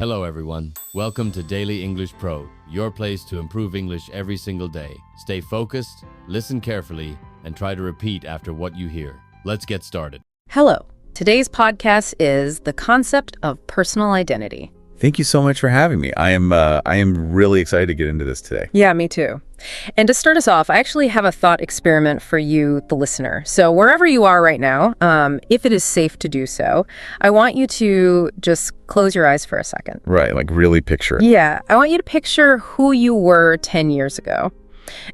Hello everyone, welcome to Daily English Pro, your place to improve English every single day. Stay focused, listen carefully, and try to repeat after what you hear. Let's get started. Hello. Today's podcast is the concept of personal identity. Thank you so much for having me. I am really excited to get into this today. Yeah, me too. And to start us off, I actually have a thought experiment for you, the listener. So wherever you are right now, if it is safe to do so, I want you to just close your eyes for a second. Right, like really picture it. Yeah, I want you to picture who you were 10 years ago.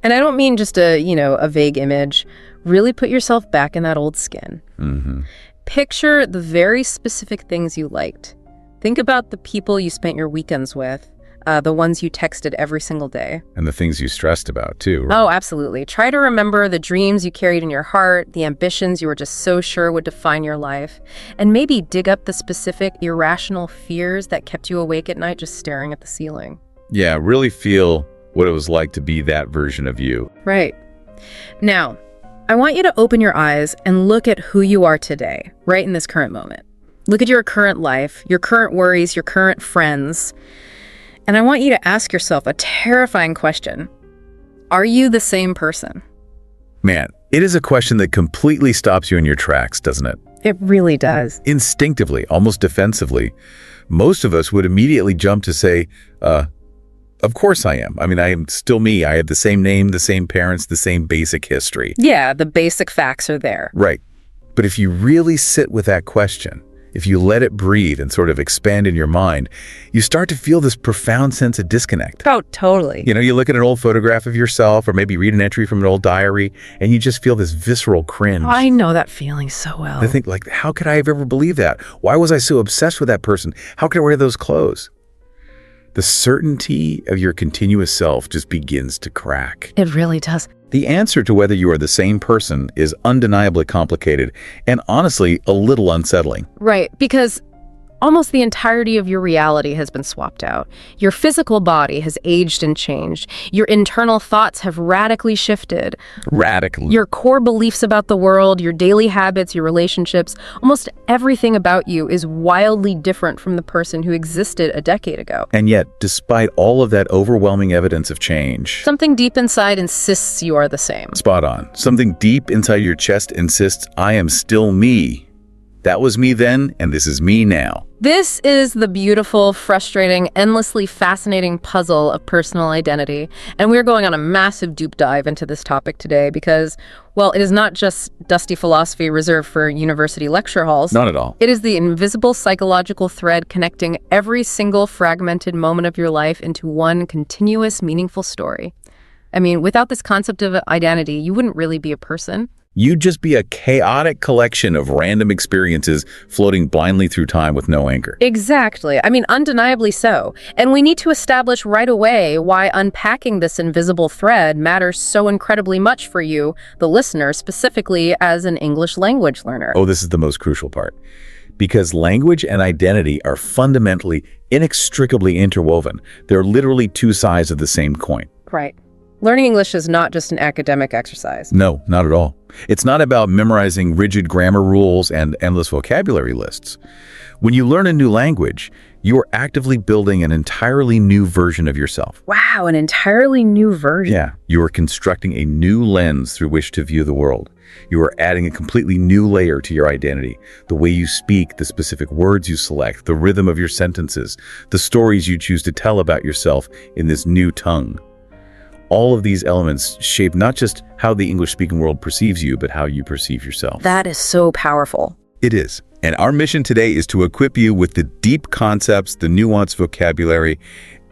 And I don't mean just a vague image. Really put yourself back in that old skin. Mm-hmm. Picture the very specific things you liked. Think about the people you spent your weekends with, the ones you texted every single day. And the things you stressed about, too. Right? Oh, absolutely. Try to remember the dreams you carried in your heart, the ambitions you were just so sure would define your life, and maybe dig up the specific irrational fears that kept you awake at night just staring at the ceiling. Yeah, really feel what it was like to be that version of you. Right. Now, I want you to open your eyes and look at who you are today, right in this current moment. Look at your current life, your current worries, your current friends. And I want you to ask yourself a terrifying question. Are you the same person? Man, it is a question that completely stops you in your tracks, doesn't it? It really does. Instinctively, almost defensively, most of us would immediately jump to say, of course I am. I mean, I am still me. I have the same name, the same parents, the same basic history. Yeah, the basic facts are there. Right. But if you really sit with that question, if you let it breathe and sort of expand in your mind, you start to feel this profound sense of disconnect. Oh, totally. You look at an old photograph of yourself or maybe read an entry from an old diary and you just feel this visceral cringe. I know that feeling so well. I think, like, how could I have ever believed that? Why was I so obsessed with that person? How could I wear those clothes? The certainty of your continuous self just begins to crack. It really does. The answer to whether you are the same person is undeniably complicated and honestly a little unsettling. Right, because almost the entirety of your reality has been swapped out. Your physical body has aged and changed. Your internal thoughts have radically shifted. Radically. Your core beliefs about the world, your daily habits, your relationships, almost everything about you is wildly different from the person who existed a decade ago. And yet, despite all of that overwhelming evidence of change, something deep inside insists you are the same. Spot on. Something deep inside your chest insists, I am still me. That was me then, and this is me now. This is the beautiful, frustrating, endlessly fascinating puzzle of personal identity. And we're going on a massive deep dive into this topic today because, well, it is not just dusty philosophy reserved for university lecture halls. Not at all. It is the invisible psychological thread connecting every single fragmented moment of your life into one continuous, meaningful story. I mean, without this concept of identity, you wouldn't really be a person. You'd just be a chaotic collection of random experiences floating blindly through time with no anchor. Exactly. I mean, undeniably so. And we need to establish right away why unpacking this invisible thread matters so incredibly much for you, the listener, specifically as an English language learner. Oh, this is the most crucial part. Because language and identity are fundamentally, inextricably interwoven. They're literally two sides of the same coin. Right. Learning English is not just an academic exercise. No, not at all. It's not about memorizing rigid grammar rules and endless vocabulary lists. When you learn a new language, you are actively building an entirely new version of yourself. Wow, an entirely new version. Yeah, you are constructing a new lens through which to view the world. You are adding a completely new layer to your identity. The way you speak, the specific words you select, the rhythm of your sentences, the stories you choose to tell about yourself in this new tongue. All of these elements shape not just how the English-speaking world perceives you, but how you perceive yourself. That is so powerful. It is. And our mission today is to equip you with the deep concepts, the nuanced vocabulary,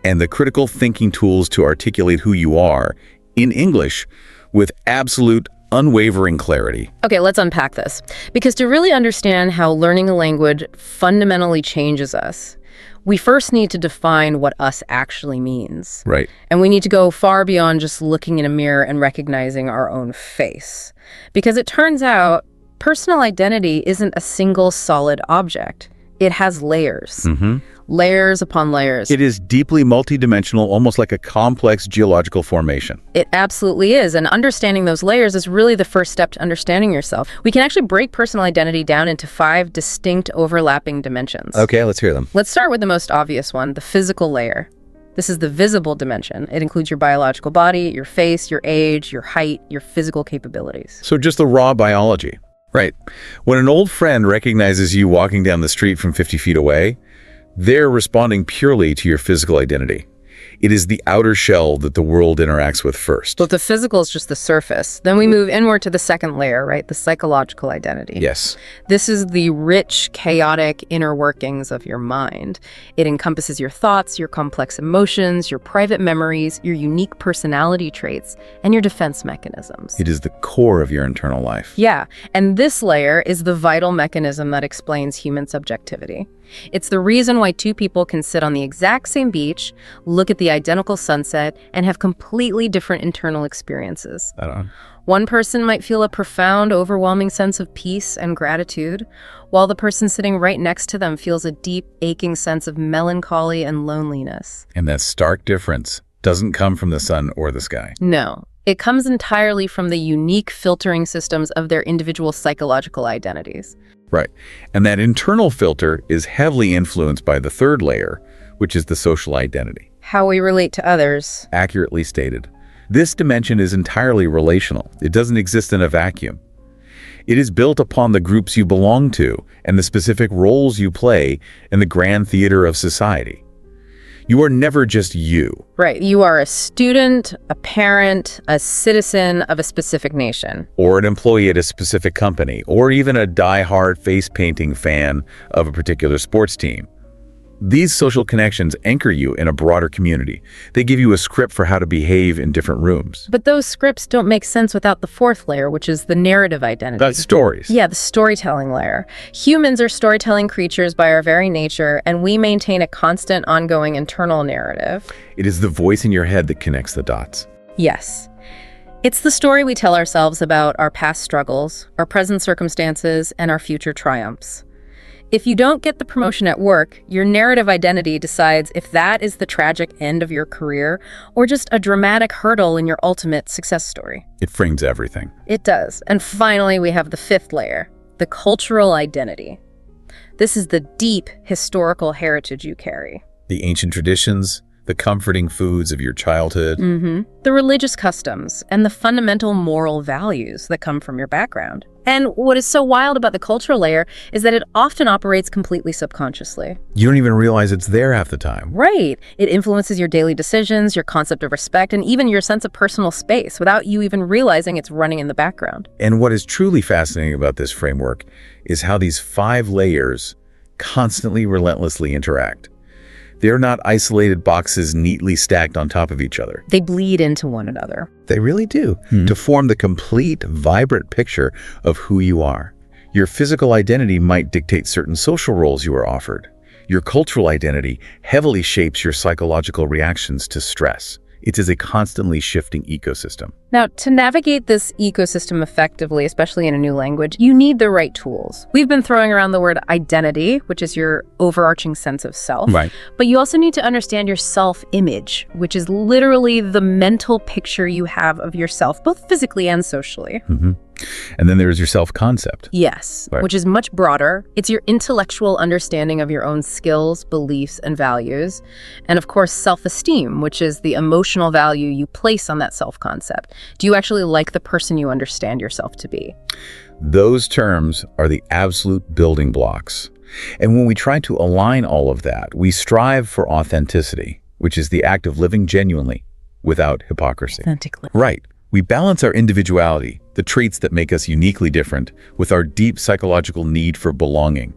and the critical thinking tools to articulate who you are in English with absolute, unwavering clarity. Okay, let's unpack this. Because to really understand how learning a language fundamentally changes us, we first need to define what us actually means. Right. And we need to go far beyond just looking in a mirror and recognizing our own face. Because it turns out, personal identity isn't a single solid object. It has layers. layers upon layers. It is deeply multidimensional, almost like a complex geological formation. It absolutely is, and understanding those layers is really the first step to understanding yourself. We can actually break personal identity down into 5 distinct overlapping dimensions. Okay, let's hear them. Let's start with the most obvious one, the physical layer. This is the visible dimension. It includes your biological body, your face, your age, your height, your physical capabilities. So just the raw biology. Right. When an old friend recognizes you walking down the street from 50 feet away, they're responding purely to your physical identity. It is the outer shell that the world interacts with first. So the physical is just the surface. Then we move inward to the second layer, right? The psychological identity. Yes. This is the rich, chaotic inner workings of your mind. It encompasses your thoughts, your complex emotions, your private memories, your unique personality traits, and your defense mechanisms. It is the core of your internal life. Yeah, and this layer is the vital mechanism that explains human subjectivity. It's the reason why 2 people can sit on the exact same beach, look at the identical sunset, and have completely different internal experiences. One person might feel a profound, overwhelming sense of peace and gratitude, while the person sitting right next to them feels a deep, aching sense of melancholy and loneliness. And that stark difference doesn't come from the sun or the sky. No. It comes entirely from the unique filtering systems of their individual psychological identities. Right. And that internal filter is heavily influenced by the third layer, which is the social identity. How we relate to others. Accurately stated. This dimension is entirely relational. It doesn't exist in a vacuum. It is built upon the groups you belong to and the specific roles you play in the grand theater of society. You are never just you. Right. You are a student, a parent, a citizen of a specific nation. Or an employee at a specific company, or even a die-hard face-painting fan of a particular sports team. These social connections anchor you in a broader community. They give you a script for how to behave in different rooms. But those scripts don't make sense without the fourth layer, which is the narrative identity. That's stories. Yeah, the storytelling layer. Humans are storytelling creatures by our very nature, and we maintain a constant, ongoing internal narrative. It is the voice in your head that connects the dots. Yes. It's the story we tell ourselves about our past struggles, our present circumstances, and our future triumphs. If you don't get the promotion at work, your narrative identity decides if that is the tragic end of your career or just a dramatic hurdle in your ultimate success story. It frames everything. It does. And finally, we have the fifth layer, the cultural identity. This is the deep historical heritage you carry. The ancient traditions, the comforting foods of your childhood. The religious customs and the fundamental moral values that come from your background. And what is so wild about the cultural layer is that it often operates completely subconsciously. You don't even realize it's there half the time. Right. It influences your daily decisions, your concept of respect, and even your sense of personal space without you even realizing it's running in the background. And what is truly fascinating about this framework is how these 5 layers constantly, relentlessly interact. They're not isolated boxes neatly stacked on top of each other. They bleed into one another. They really do, to form the complete, vibrant picture of who you are. Your physical identity might dictate certain social roles you are offered. Your cultural identity heavily shapes your psychological reactions to stress. It is a constantly shifting ecosystem. Now, to navigate this ecosystem effectively, especially in a new language, you need the right tools. We've been throwing around the word identity, which is your overarching sense of self. Right. But you also need to understand your self-image, which is literally the mental picture you have of yourself, both physically and socially. And then there's your self-concept. Yes, Right. which is much broader. It's your intellectual understanding of your own skills, beliefs, and values. And of course, self-esteem, which is the emotional value you place on that self-concept. Do you actually like the person you understand yourself to be? Those terms are the absolute building blocks. And when we try to align all of that, we strive for authenticity, which is the act of living genuinely without hypocrisy. Authentically. Right. We balance our individuality, the traits that make us uniquely different, with our deep psychological need for belonging,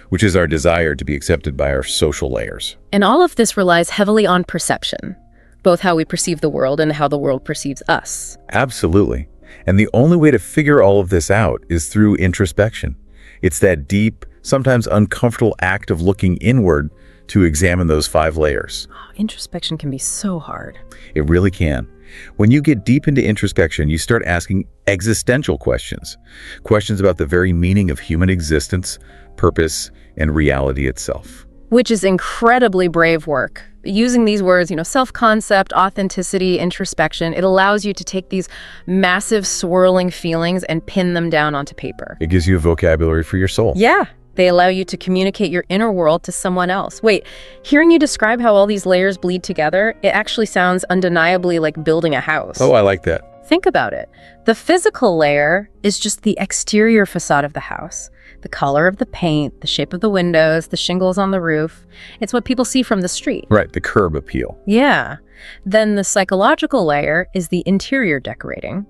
which is our desire to be accepted by our social layers. And all of this relies heavily on perception, both how we perceive the world and how the world perceives us. Absolutely. And the only way to figure all of this out is through introspection. It's that deep, sometimes uncomfortable act of looking inward to examine those 5 layers. Introspection can be so hard. It really can. When you get deep into introspection, you start asking existential questions. Questions about the very meaning of human existence, purpose, and reality itself. Which is incredibly brave work. Using these words, self-concept, authenticity, introspection, it allows you to take these massive swirling feelings and pin them down onto paper. It gives you a vocabulary for your soul. Yeah. They allow you to communicate your inner world to someone else. Wait, hearing you describe how all these layers bleed together, it actually sounds undeniably like building a house. Oh, I like that. Think about it. The physical layer is just the exterior facade of the house. The color of the paint, the shape of the windows, the shingles on the roof. It's what people see from the street. Right, the curb appeal. Yeah. Then the psychological layer is the interior decorating.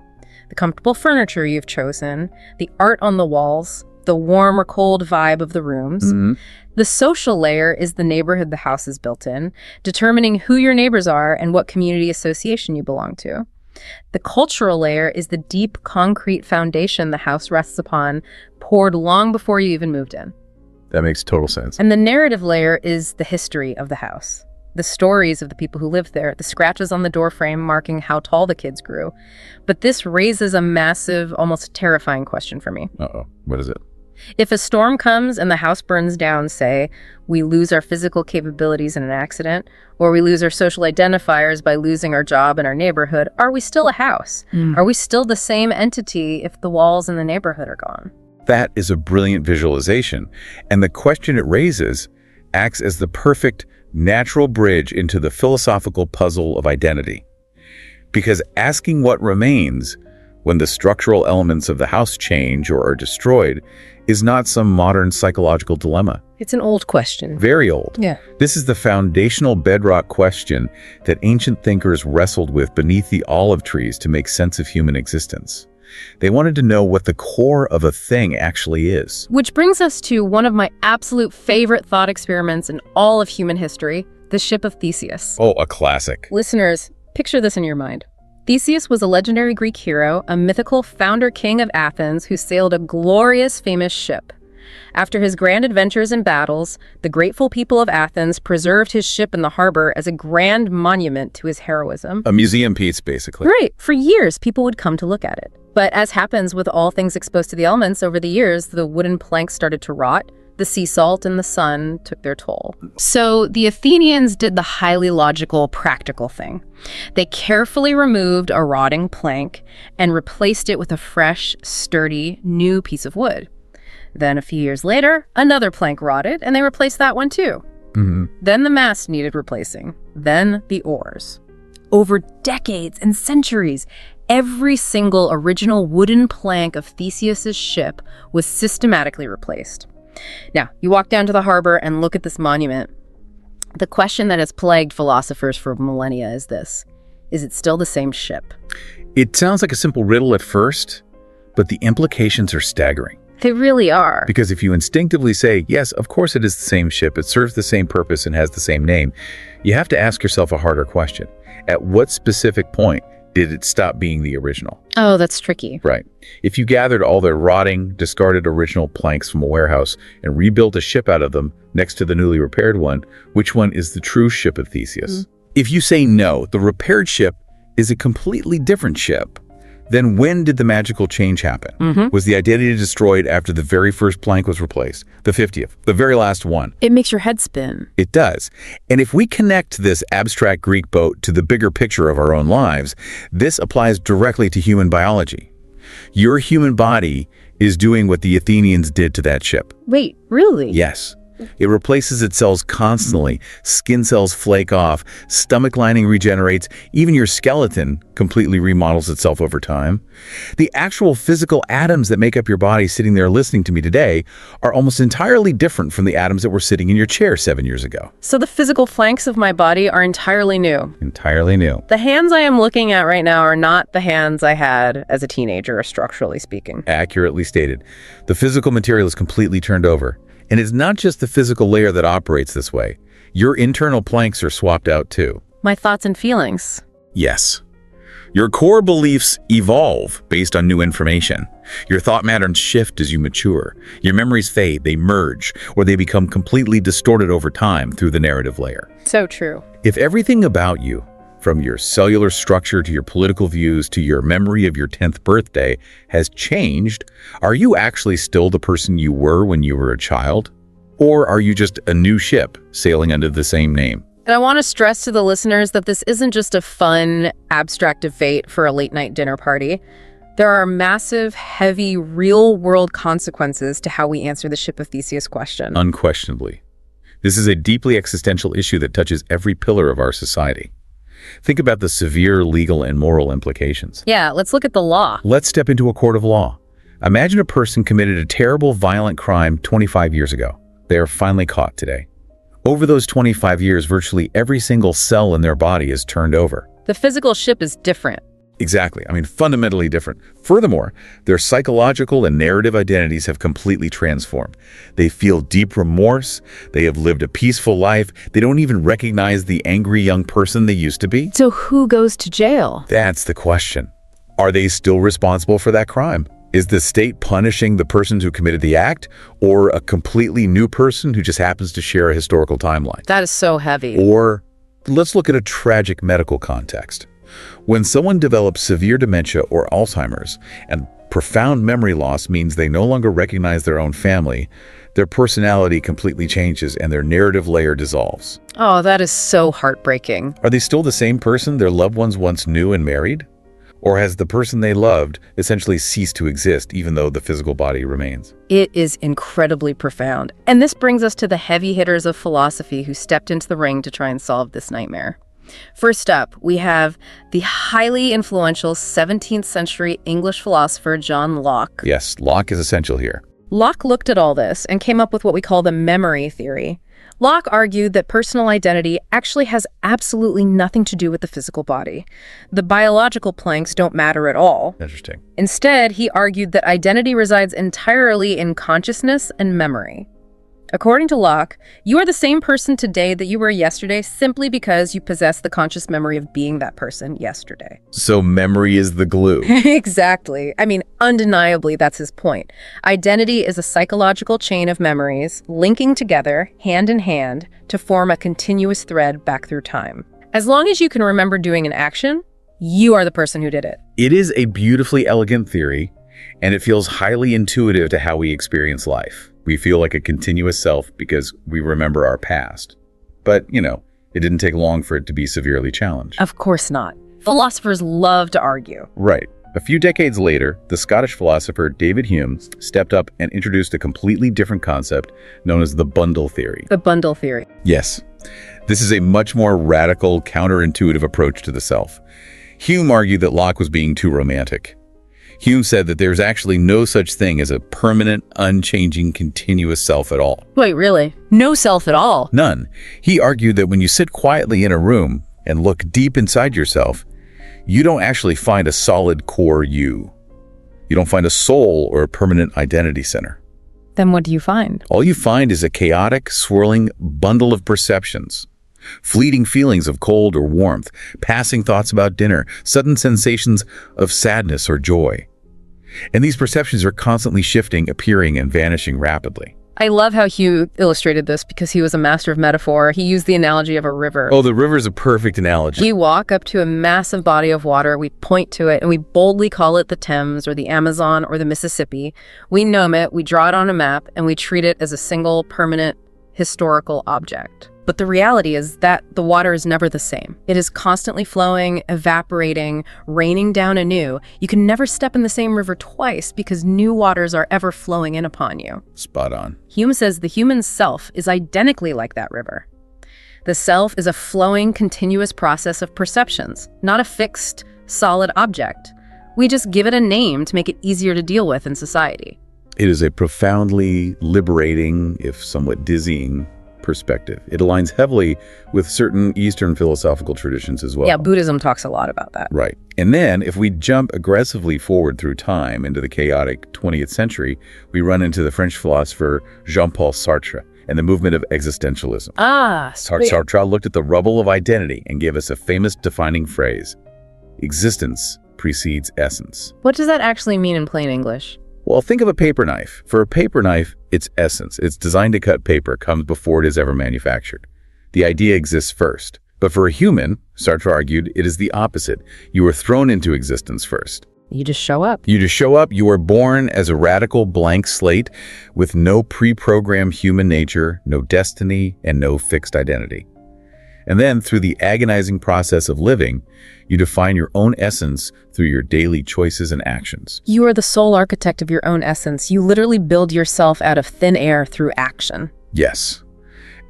The comfortable furniture you've chosen, the art on the walls, the warm or cold vibe of the rooms. Mm-hmm. The social layer is the neighborhood the house is built in, determining who your neighbors are and what community association you belong to. The cultural layer is the deep, concrete foundation the house rests upon, poured long before you even moved in. That makes total sense. And the narrative layer is the history of the house. The stories of the people who lived there, the scratches on the doorframe marking how tall the kids grew. But this raises a massive, almost terrifying question for me. Uh-oh. What is it? If a storm comes and the house burns down, say, we lose our physical capabilities in an accident, or we lose our social identifiers by losing our job in our neighborhood, are we still a house? Are we still the same entity if the walls in the neighborhood are gone? That is a brilliant visualization, and the question it raises acts as the perfect, natural bridge into the philosophical puzzle of identity. Because asking what remains when the structural elements of the house change or are destroyed is not some modern psychological dilemma. It's an old question. Very old. Yeah. This is the foundational bedrock question that ancient thinkers wrestled with beneath the olive trees to make sense of human existence. They wanted to know what the core of a thing actually is. Which brings us to one of my absolute favorite thought experiments in all of human history, the ship of Theseus. Oh, a classic. Listeners, picture this in your mind. Theseus was a legendary Greek hero, a mythical founder king of Athens who sailed a glorious, famous ship. After his grand adventures and battles, the grateful people of Athens preserved his ship in the harbor as a grand monument to his heroism. A museum piece, basically. Right. For years, people would come to look at it. But as happens with all things exposed to the elements over the years, the wooden planks started to rot. The sea salt and the sun took their toll. So the Athenians did the highly logical, practical thing. They carefully removed a rotting plank and replaced it with a fresh, sturdy, new piece of wood. Then a few years later, another plank rotted, and they replaced that one too. Mm-hmm. Then the mast needed replacing. Then the oars. Over decades and centuries, every single original wooden plank of Theseus's ship was systematically replaced. Now, you walk down to the harbor and look at this monument. The question that has plagued philosophers for millennia is this: is it still the same ship? It sounds like a simple riddle at first, but the implications are staggering. They really are. Because if you instinctively say, yes, of course it is the same ship, it serves the same purpose and has the same name, you have to ask yourself a harder question. At what specific point did it stop being the original? Oh, that's tricky. Right. If you gathered all the rotting, discarded original planks from a warehouse and rebuilt a ship out of them next to the newly repaired one, which one is the true ship of Theseus? If you say no, the repaired ship is a completely different ship, then when did the magical change happen? Was the identity destroyed after the very first plank was replaced? The 50th, the very last one? It makes your head spin. It does. And if we connect this abstract Greek boat to the bigger picture of our own lives, this applies directly to human biology. Your human body is doing what the Athenians did to that ship. Wait, really? Yes. It replaces its cells constantly. Skin cells flake off, stomach lining regenerates, even your skeleton completely remodels itself over time. The actual physical atoms that make up your body sitting there listening to me today are almost entirely different from the atoms that were sitting in your chair 7 years ago. So the physical flanks of my body are entirely new. Entirely new. The hands I am looking at right now are not the hands I had as a teenager, structurally speaking. Accurately stated. The physical material is completely turned over. And it's not just the physical layer that operates this way. Your internal planks are swapped out too. My thoughts and feelings. Yes. Your core beliefs evolve based on new information. Your thought patterns shift as you mature. Your memories fade, they merge, or they become completely distorted over time through the narrative layer. So true. If everything about you, from your cellular structure to your political views to your memory of your 10th birthday, has changed, are you actually still the person you were when you were a child? Or are you just a new ship sailing under the same name? And I want to stress to the listeners that this isn't just a fun, abstract debate for a late-night dinner party. There are massive, heavy, real-world consequences to how we answer the Ship of Theseus question. Unquestionably. This is a deeply existential issue that touches every pillar of our society. Think about the severe legal and moral implications. Yeah, let's look at the law. Let's step into a court of law. Imagine a person committed a terrible, violent crime 25 years ago. They are finally caught today. Over those 25 years, virtually every single cell in their body is turned over. The physical ship is different. Exactly. Fundamentally different. Furthermore, their psychological and narrative identities have completely transformed. They feel deep remorse. They have lived a peaceful life. They don't even recognize the angry young person they used to be. So who goes to jail? That's the question. Are they still responsible for that crime? Is the state punishing the person who committed the act, or a completely new person who just happens to share a historical timeline? That is so heavy. Or let's look at a tragic medical context. When someone develops severe dementia or Alzheimer's, and profound memory loss means they no longer recognize their own family, their personality completely changes and their narrative layer dissolves. Oh, that is so heartbreaking. Are they still the same person their loved ones once knew and married? Or has the person they loved essentially ceased to exist, even though the physical body remains? It is incredibly profound. And this brings us to the heavy hitters of philosophy who stepped into the ring to try and solve this nightmare. First up, we have the highly influential 17th century English philosopher John Locke. Yes, Locke is essential here. Locke looked at all this and came up with what we call the memory theory. Locke argued that personal identity actually has absolutely nothing to do with the physical body. The biological planks don't matter at all. Interesting. Instead, he argued that identity resides entirely in consciousness and memory. According to Locke, you are the same person today that you were yesterday simply because you possess the conscious memory of being that person yesterday. So memory is the glue. Exactly. Undeniably, that's his point. Identity is a psychological chain of memories linking together, hand in hand, to form a continuous thread back through time. As long as you can remember doing an action, you are the person who did it. It is a beautifully elegant theory, and it feels highly intuitive to how we experience life. We feel like a continuous self because we remember our past. But, it didn't take long for it to be severely challenged. Of course not. Philosophers love to argue. Right. A few decades later, the Scottish philosopher David Hume stepped up and introduced a completely different concept known as the bundle theory. The bundle theory. Yes. This is a much more radical, counterintuitive approach to the self. Hume argued that Locke was being too romantic. Hume said that there's actually no such thing as a permanent, unchanging, continuous self at all. Wait, really? No self at all? None. He argued that when you sit quietly in a room and look deep inside yourself, you don't actually find a solid core you. You don't find a soul or a permanent identity center. Then what do you find? All you find is a chaotic, swirling bundle of perceptions. Fleeting feelings of cold or warmth, passing thoughts about dinner, sudden sensations of sadness or joy. And these perceptions are constantly shifting, appearing, and vanishing rapidly. I love how Hugh illustrated this because he was a master of metaphor. He used the analogy of a river. Oh, the river is a perfect analogy. We walk up to a massive body of water, we point to it, and we boldly call it the Thames or the Amazon or the Mississippi. We name it, we draw it on a map, and we treat it as a single, permanent, historical object. But the reality is that the water is never the same. It is constantly flowing, evaporating, raining down anew. You can never step in the same river twice because new waters are ever flowing in upon you. Spot on. Hume says the human self is identically like that river. The self is a flowing, continuous process of perceptions, not a fixed, solid object. We just give it a name to make it easier to deal with in society. It is a profoundly liberating, if somewhat dizzying, perspective. It aligns heavily with certain Eastern philosophical traditions as well. Yeah, Buddhism talks a lot about that. Right. And then, if we jump aggressively forward through time into the chaotic 20th century, we run into the French philosopher Jean-Paul Sartre and the movement of existentialism. Sartre looked at the rubble of identity and gave us a famous defining phrase: existence precedes essence. What does that actually mean in plain English? Well, think of a paper knife. For a paper knife, its essence, it's designed to cut paper, comes before it is ever manufactured. The idea exists first. But for a human, Sartre argued, it is the opposite. You are thrown into existence first. You just show up. You just show up. You are born as a radical blank slate with no pre-programmed human nature, no destiny, and no fixed identity. And then, through the agonizing process of living, you define your own essence through your daily choices and actions. You are the sole architect of your own essence. You literally build yourself out of thin air through action. Yes.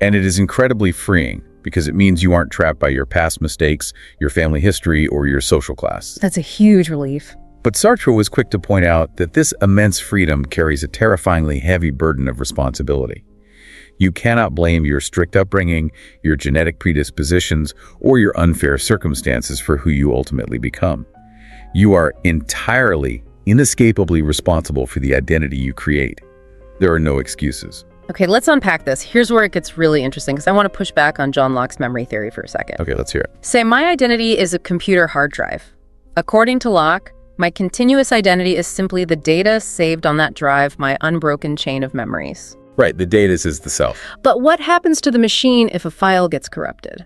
And it is incredibly freeing because it means you aren't trapped by your past mistakes, your family history, or your social class. That's a huge relief. But Sartre was quick to point out that this immense freedom carries a terrifyingly heavy burden of responsibility. You cannot blame your strict upbringing, your genetic predispositions, or your unfair circumstances for who you ultimately become. You are entirely, inescapably responsible for the identity you create. There are no excuses. Okay, let's unpack this. Here's where it gets really interesting, because I want to push back on John Locke's memory theory for a second. Okay, let's hear it. Say my identity is a computer hard drive. According to Locke, my continuous identity is simply the data saved on that drive, my unbroken chain of memories. Right, the data is the self. But what happens to the machine if a file gets corrupted?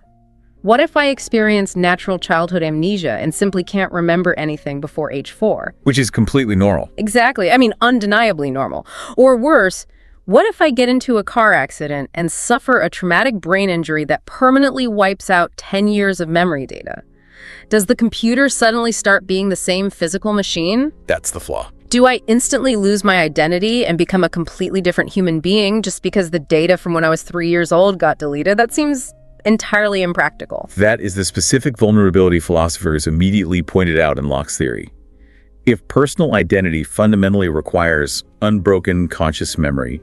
What if I experience natural childhood amnesia and simply can't remember anything before age 4? Which is completely normal. Exactly. I mean, undeniably normal. Or worse, what if I get into a car accident and suffer a traumatic brain injury that permanently wipes out 10 years of memory data? Does the computer suddenly start being the same physical machine? That's the flaw. Do I instantly lose my identity and become a completely different human being just because the data from when I was 3 years old got deleted? That seems entirely impractical. That is the specific vulnerability philosophers immediately pointed out in Locke's theory. If personal identity fundamentally requires unbroken conscious memory,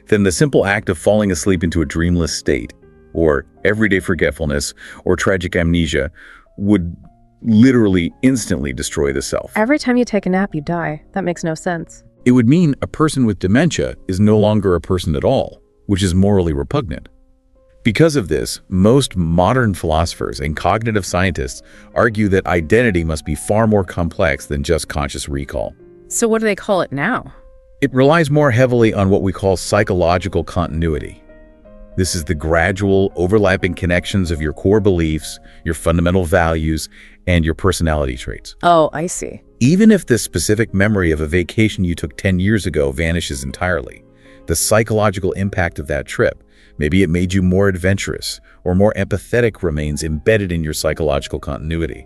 then the simple act of falling asleep into a dreamless state, or everyday forgetfulness, or tragic amnesia, would literally instantly destroy the self. Every time you take a nap, you die. That makes no sense. It would mean a person with dementia is no longer a person at all, which is morally repugnant. Because of this, most modern philosophers and cognitive scientists argue that identity must be far more complex than just conscious recall. So what do they call it now? It relies more heavily on what we call psychological continuity. This is the gradual, overlapping connections of your core beliefs, your fundamental values, and your personality traits. Oh, I see. Even if the specific memory of a vacation you took 10 years ago vanishes entirely, the psychological impact of that trip, maybe it made you more adventurous or more empathetic, remains embedded in your psychological continuity.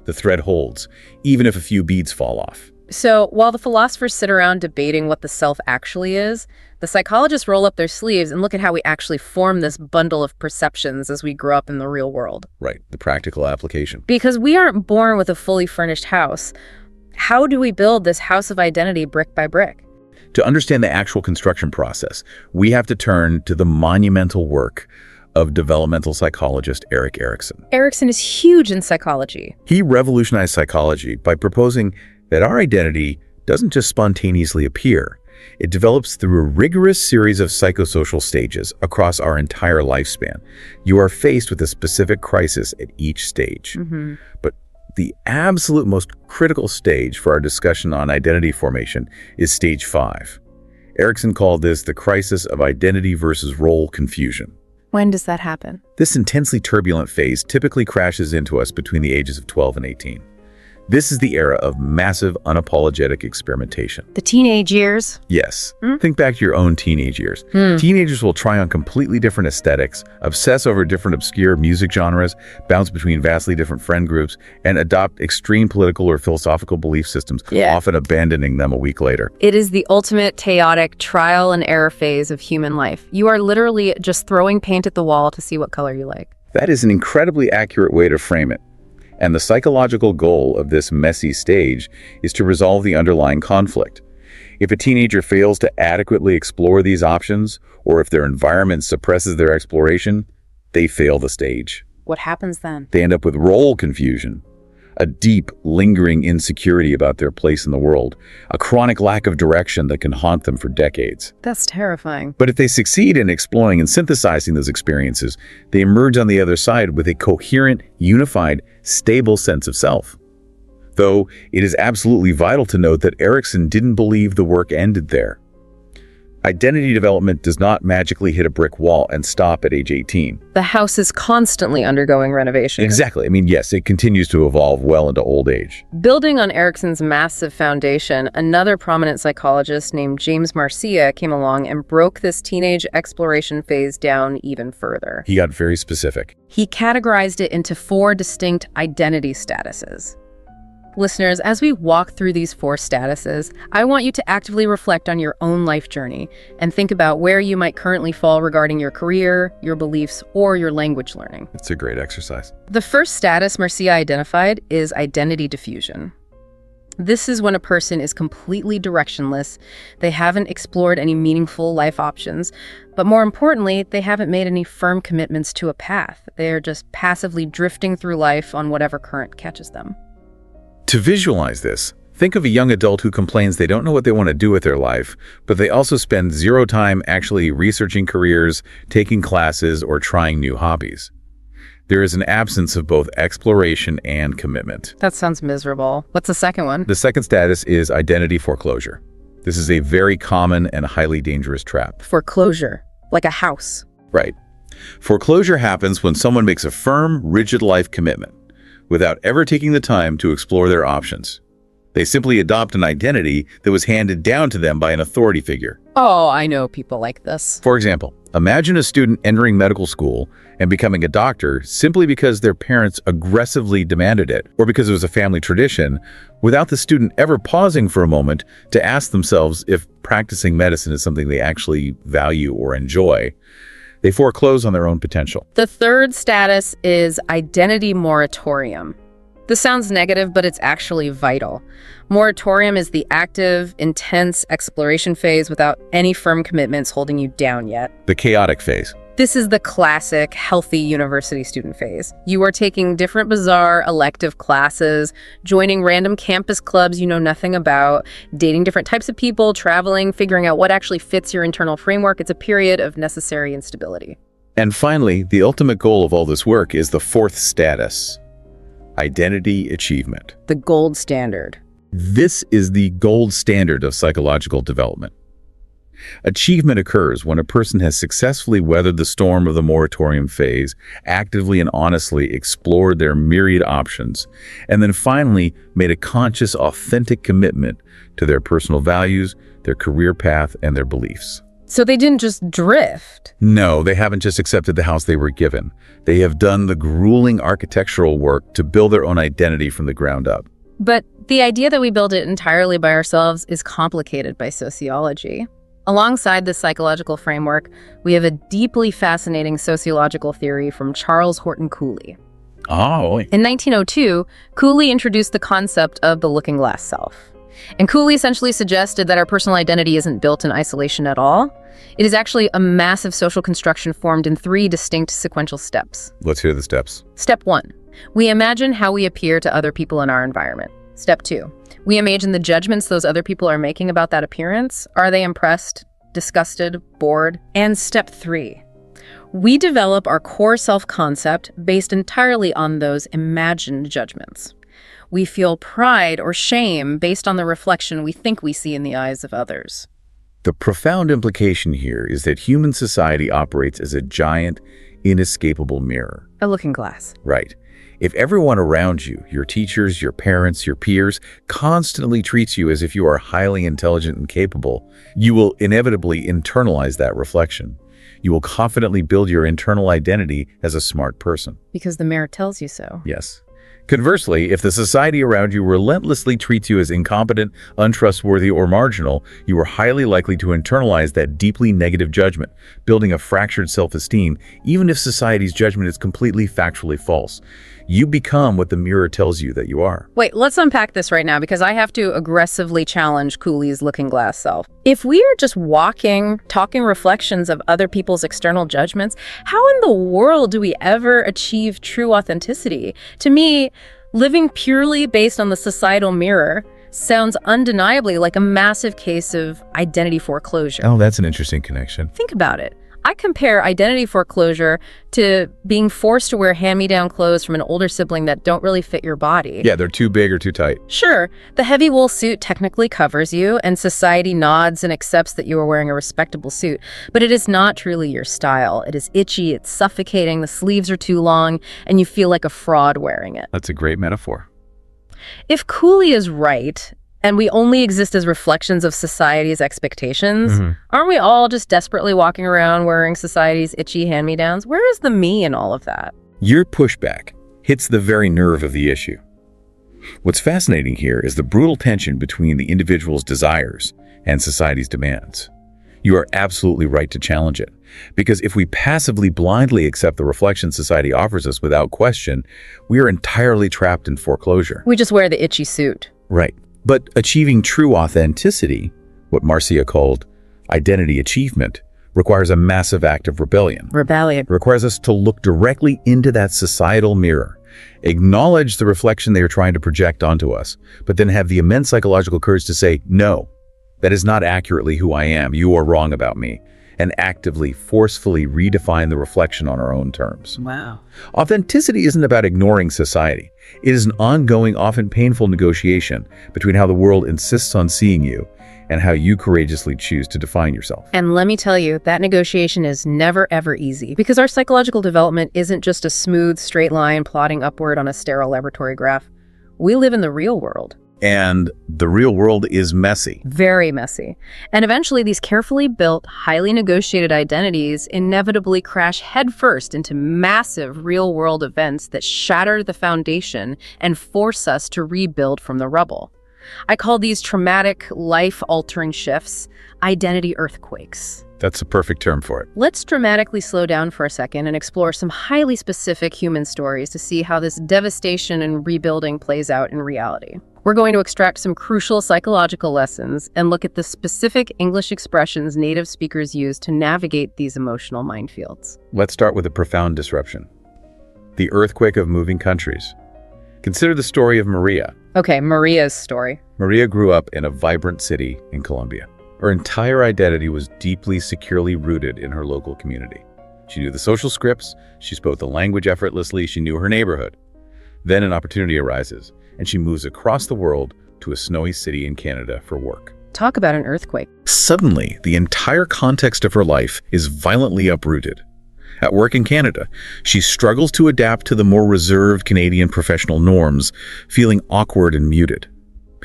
The thread holds, even if a few beads fall off. So while the philosophers sit around debating what the self actually is, the psychologists roll up their sleeves and look at how we actually form this bundle of perceptions as we grow up in the real world. Right, the practical application. Because we aren't born with a fully furnished house. How do we build this house of identity brick by brick? To understand the actual construction process, we have to turn to the monumental work of developmental psychologist Erik Erikson. Erikson is huge in psychology. He revolutionized psychology by proposing that our identity doesn't just spontaneously appear. It develops through a rigorous series of psychosocial stages across our entire lifespan. You are faced with a specific crisis at each stage. But the absolute most critical stage for our discussion on identity formation is stage 5. Erikson called this the crisis of identity versus role confusion. When does that happen? This intensely turbulent phase typically crashes into us between the ages of 12 and 18. This is the era of massive, unapologetic experimentation. The teenage years? Yes. Think back to your own teenage years. Teenagers will try on completely different aesthetics, obsess over different obscure music genres, bounce between vastly different friend groups, and adopt extreme political or philosophical belief systems, often abandoning them a week later. It is the ultimate chaotic trial and error phase of human life. You are literally just throwing paint at the wall to see what color you like. That is an incredibly accurate way to frame it. And the psychological goal of this messy stage is to resolve the underlying conflict. If a teenager fails to adequately explore these options, or if their environment suppresses their exploration, they fail the stage. What happens then? They end up with role confusion, a deep, lingering insecurity about their place in the world, a chronic lack of direction that can haunt them for decades. That's terrifying. But if they succeed in exploring and synthesizing those experiences, they emerge on the other side with a coherent, unified, stable sense of self. Though it is absolutely vital to note that Erikson didn't believe the work ended there. Identity development does not magically hit a brick wall and stop at age 18. The house is constantly undergoing renovation. Exactly. I mean, yes, it continues to evolve well into old age. Building on Erikson's massive foundation, another prominent psychologist named James Marcia came along and broke this teenage exploration phase down even further. He got very specific. He categorized it into 4 distinct identity statuses. Listeners, as we walk through these 4 statuses, I want you to actively reflect on your own life journey and think about where you might currently fall regarding your career, your beliefs, or your language learning. It's a great exercise. The first status Marcia identified is identity diffusion. This is when a person is completely directionless, they haven't explored any meaningful life options, but more importantly, they haven't made any firm commitments to a path. They're just passively drifting through life on whatever current catches them. To visualize this, think of a young adult who complains they don't know what they want to do with their life, but they also spend 0 time actually researching careers, taking classes, or trying new hobbies. There is an absence of both exploration and commitment. That sounds miserable. What's the second one? The second status is identity foreclosure. This is a very common and highly dangerous trap. Foreclosure, like a house. Right. Foreclosure happens when someone makes a firm, rigid life commitment without ever taking the time to explore their options. They simply adopt an identity that was handed down to them by an authority figure. Oh, I know people like this. For example, imagine a student entering medical school and becoming a doctor simply because their parents aggressively demanded it, or because it was a family tradition, without the student ever pausing for a moment to ask themselves if practicing medicine is something they actually value or enjoy. They foreclose on their own potential. The third status is identity moratorium. This sounds negative, but it's actually vital. Moratorium is the active, intense exploration phase without any firm commitments holding you down yet. The chaotic phase. This is the classic, healthy university student phase. You are taking different bizarre elective classes, joining random campus clubs you know nothing about, dating different types of people, traveling, figuring out what actually fits your internal framework. It's a period of necessary instability. And finally, the ultimate goal of all this work is the 4th status, identity achievement. The gold standard. This is the gold standard of psychological development. Achievement occurs when a person has successfully weathered the storm of the moratorium phase, actively and honestly explored their myriad options, and then finally made a conscious, authentic commitment to their personal values, their career path, and their beliefs. So they didn't just drift. No, they haven't just accepted the house they were given. They have done the grueling architectural work to build their own identity from the ground up. But the idea that we build it entirely by ourselves is complicated by sociology. Alongside this psychological framework, we have a deeply fascinating sociological theory from Charles Horton Cooley. Oh. In 1902, Cooley introduced the concept of the looking glass self. And Cooley essentially suggested that our personal identity isn't built in isolation at all. It is actually a massive social construction formed in 3 distinct sequential steps. Let's hear the steps. Step 1, we imagine how we appear to other people in our environment. Step 2, we imagine the judgments those other people are making about that appearance. Are they impressed, disgusted, bored? And step 3, we develop our core self-concept based entirely on those imagined judgments. We feel pride or shame based on the reflection we think we see in the eyes of others. The profound implication here is that human society operates as a giant, inescapable mirror. A looking glass. Right. If everyone around you, your teachers, your parents, your peers, constantly treats you as if you are highly intelligent and capable, you will inevitably internalize that reflection. You will confidently build your internal identity as a smart person. Because the mirror tells you so. Yes. Conversely, if the society around you relentlessly treats you as incompetent, untrustworthy, or marginal, you are highly likely to internalize that deeply negative judgment, building a fractured self-esteem, even if society's judgment is completely factually false. You become what the mirror tells you that you are. Wait, let's unpack this right now because I have to aggressively challenge Cooley's looking glass self. If we are just talking reflections of other people's external judgments, how in the world do we ever achieve true authenticity? To me, living purely based on the societal mirror sounds undeniably like a massive case of identity foreclosure. Oh, that's an interesting connection. Think about it. I compare identity foreclosure to being forced to wear hand-me-down clothes from an older sibling that don't really fit your body. Yeah, they're too big or too tight. Sure, the heavy wool suit technically covers you, and society nods and accepts that you are wearing a respectable suit, but it is not truly your style. It is itchy, it's suffocating, the sleeves are too long, and you feel like a fraud wearing it. That's a great metaphor. If Cooley is right, and we only exist as reflections of society's expectations, aren't we all just desperately walking around wearing society's itchy hand-me-downs? Where is the me in all of that? Your pushback hits the very nerve of the issue. What's fascinating here is the brutal tension between the individual's desires and society's demands. You are absolutely right to challenge it, because if we passively blindly accept the reflection society offers us without question, we are entirely trapped in foreclosure. We just wear the itchy suit. Right. But achieving true authenticity, what Marcia called identity achievement, requires a massive act of rebellion. Rebellion. It requires us to look directly into that societal mirror, acknowledge the reflection they are trying to project onto us, but then have the immense psychological courage to say, no, that is not accurately who I am. You are wrong about me. And actively, forcefully redefine the reflection on our own terms. Wow. Authenticity isn't about ignoring society. It is an ongoing, often painful negotiation between how the world insists on seeing you and how you courageously choose to define yourself. And let me tell you, that negotiation is never, ever easy, because our psychological development isn't just a smooth, straight line plodding upward on a sterile laboratory graph. We live in the real world. And the real world is messy. Very messy. And eventually these carefully built, highly negotiated identities inevitably crash headfirst into massive real-world events that shatter the foundation and force us to rebuild from the rubble. I call these traumatic, life-altering shifts identity earthquakes. That's a perfect term for it. Let's dramatically slow down for a second and explore some highly specific human stories to see how this devastation and rebuilding plays out in reality. We're going to extract some crucial psychological lessons and look at the specific English expressions native speakers use to navigate these emotional minefields. Let's start with a profound disruption. The earthquake of moving countries. Consider the story of Maria. Okay, Maria's story. Maria grew up in a vibrant city in Colombia. Her entire identity was deeply, securely rooted in her local community. She knew the social scripts, she spoke the language effortlessly, she knew her neighborhood. Then an opportunity arises, and she moves across the world to a snowy city in Canada for work. Talk about an earthquake. Suddenly, the entire context of her life is violently uprooted. At work in Canada, she struggles to adapt to the more reserved Canadian professional norms, feeling awkward and muted.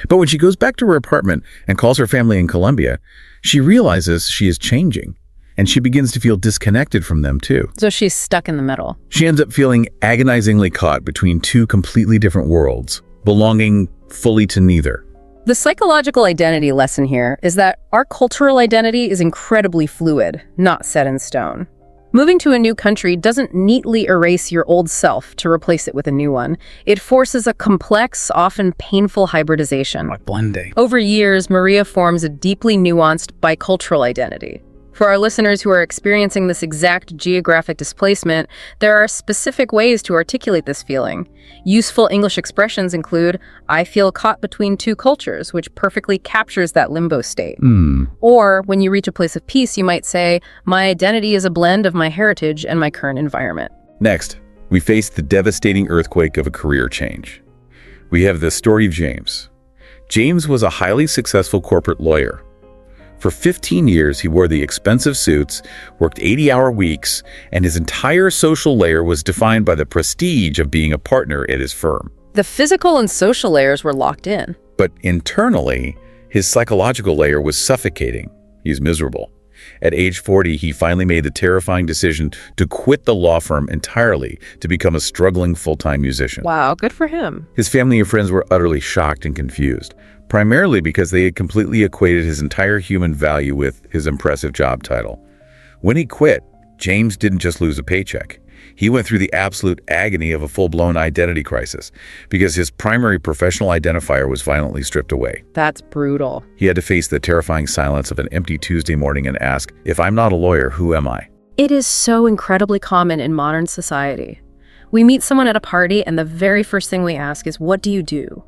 But when she goes back to her apartment and calls her family in Colombia, she realizes she is changing, and she begins to feel disconnected from them too. So she's stuck in the middle. She ends up feeling agonizingly caught between two completely different worlds, belonging fully to neither. The psychological identity lesson here is that our cultural identity is incredibly fluid, not set in stone. Moving to a new country doesn't neatly erase your old self to replace it with a new one. It forces a complex, often painful hybridization. Like blending. Over years, Maria forms a deeply nuanced bicultural identity. For our listeners who are experiencing this exact geographic displacement, there are specific ways to articulate this feeling. Useful English expressions include, I feel caught between two cultures, which perfectly captures that limbo state. Or, when you reach a place of peace, you might say, my identity is a blend of my heritage and my current environment. Next, we face the devastating earthquake of a career change. We have the story of James. James was a highly successful corporate lawyer. For 15 years, he wore the expensive suits, worked 80-hour weeks, and his entire social layer was defined by the prestige of being a partner at his firm. The physical and social layers were locked in. But internally, his psychological layer was suffocating. He's miserable. At age 40, he finally made the terrifying decision to quit the law firm entirely to become a struggling full-time musician. Wow, good for him. His family and friends were utterly shocked and confused, primarily because they had completely equated his entire human value with his impressive job title. When he quit, James didn't just lose a paycheck. He went through the absolute agony of a full-blown identity crisis because his primary professional identifier was violently stripped away. That's brutal. He had to face the terrifying silence of an empty Tuesday morning and ask, if I'm not a lawyer, who am I? It is so incredibly common in modern society. We meet someone at a party and the very first thing we ask is, what do you do?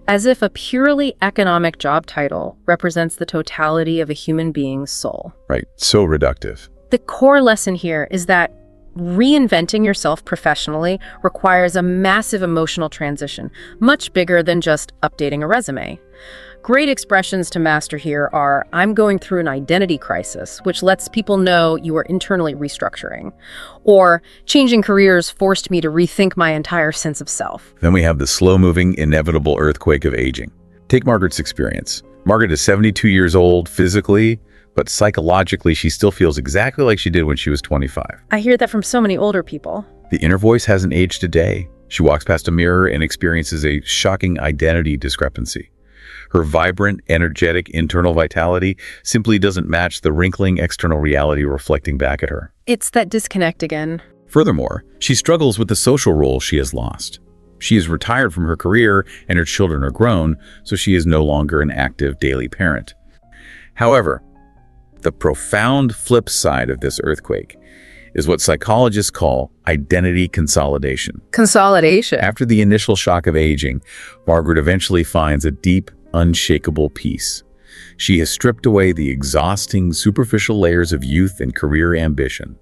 As if a purely economic job title represents the totality of a human being's soul. Right, so reductive. The core lesson here is that reinventing yourself professionally requires a massive emotional transition, much bigger than just updating a resume. Great expressions to master here are, I'm going through an identity crisis, which lets people know you are internally restructuring. Or, changing careers forced me to rethink my entire sense of self. Then we have the slow-moving, inevitable earthquake of aging. Take Margaret's experience. Margaret is 72 years old physically, but psychologically she still feels exactly like she did when she was 25. I hear that from so many older people. The inner voice hasn't aged a day. She walks past a mirror and experiences a shocking identity discrepancy. Her vibrant, energetic internal vitality simply doesn't match the wrinkling external reality reflecting back at her. It's that disconnect again. Furthermore, she struggles with the social role she has lost. She is retired from her career and her children are grown, so she is no longer an active daily parent. However, the profound flip side of this earthquake is what psychologists call identity consolidation. Consolidation. After the initial shock of aging, Margaret eventually finds a deep, unshakable peace. She has stripped away the exhausting, superficial layers of youth and career ambition,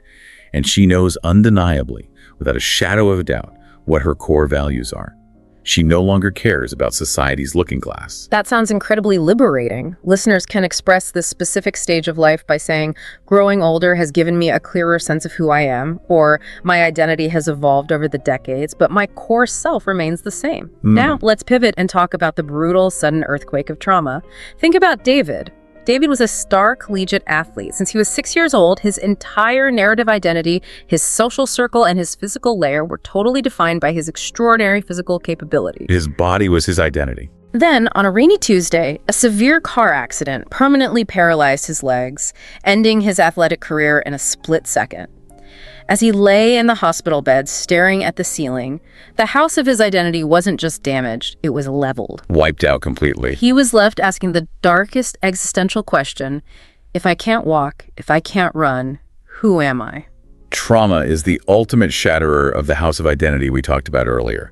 and she knows undeniably, without a shadow of a doubt, what her core values are. She no longer cares about society's looking glass. That sounds incredibly liberating. Listeners can express this specific stage of life by saying, growing older has given me a clearer sense of who I am, or my identity has evolved over the decades, but my core self remains the same. Now, let's pivot and talk about the brutal, sudden earthquake of trauma. Think about David. David was a star collegiate athlete. Since he was 6 years old, his entire narrative identity, his social circle, and his physical layer were totally defined by his extraordinary physical capability. His body was his identity. Then, on a rainy Tuesday, a severe car accident permanently paralyzed his legs, ending his athletic career in a split second. As he lay in the hospital bed staring at the ceiling, the house of his identity wasn't just damaged, it was leveled. Wiped out completely. He was left asking the darkest existential question, if I can't walk, if I can't run, who am I? Trauma is the ultimate shatterer of the house of identity we talked about earlier.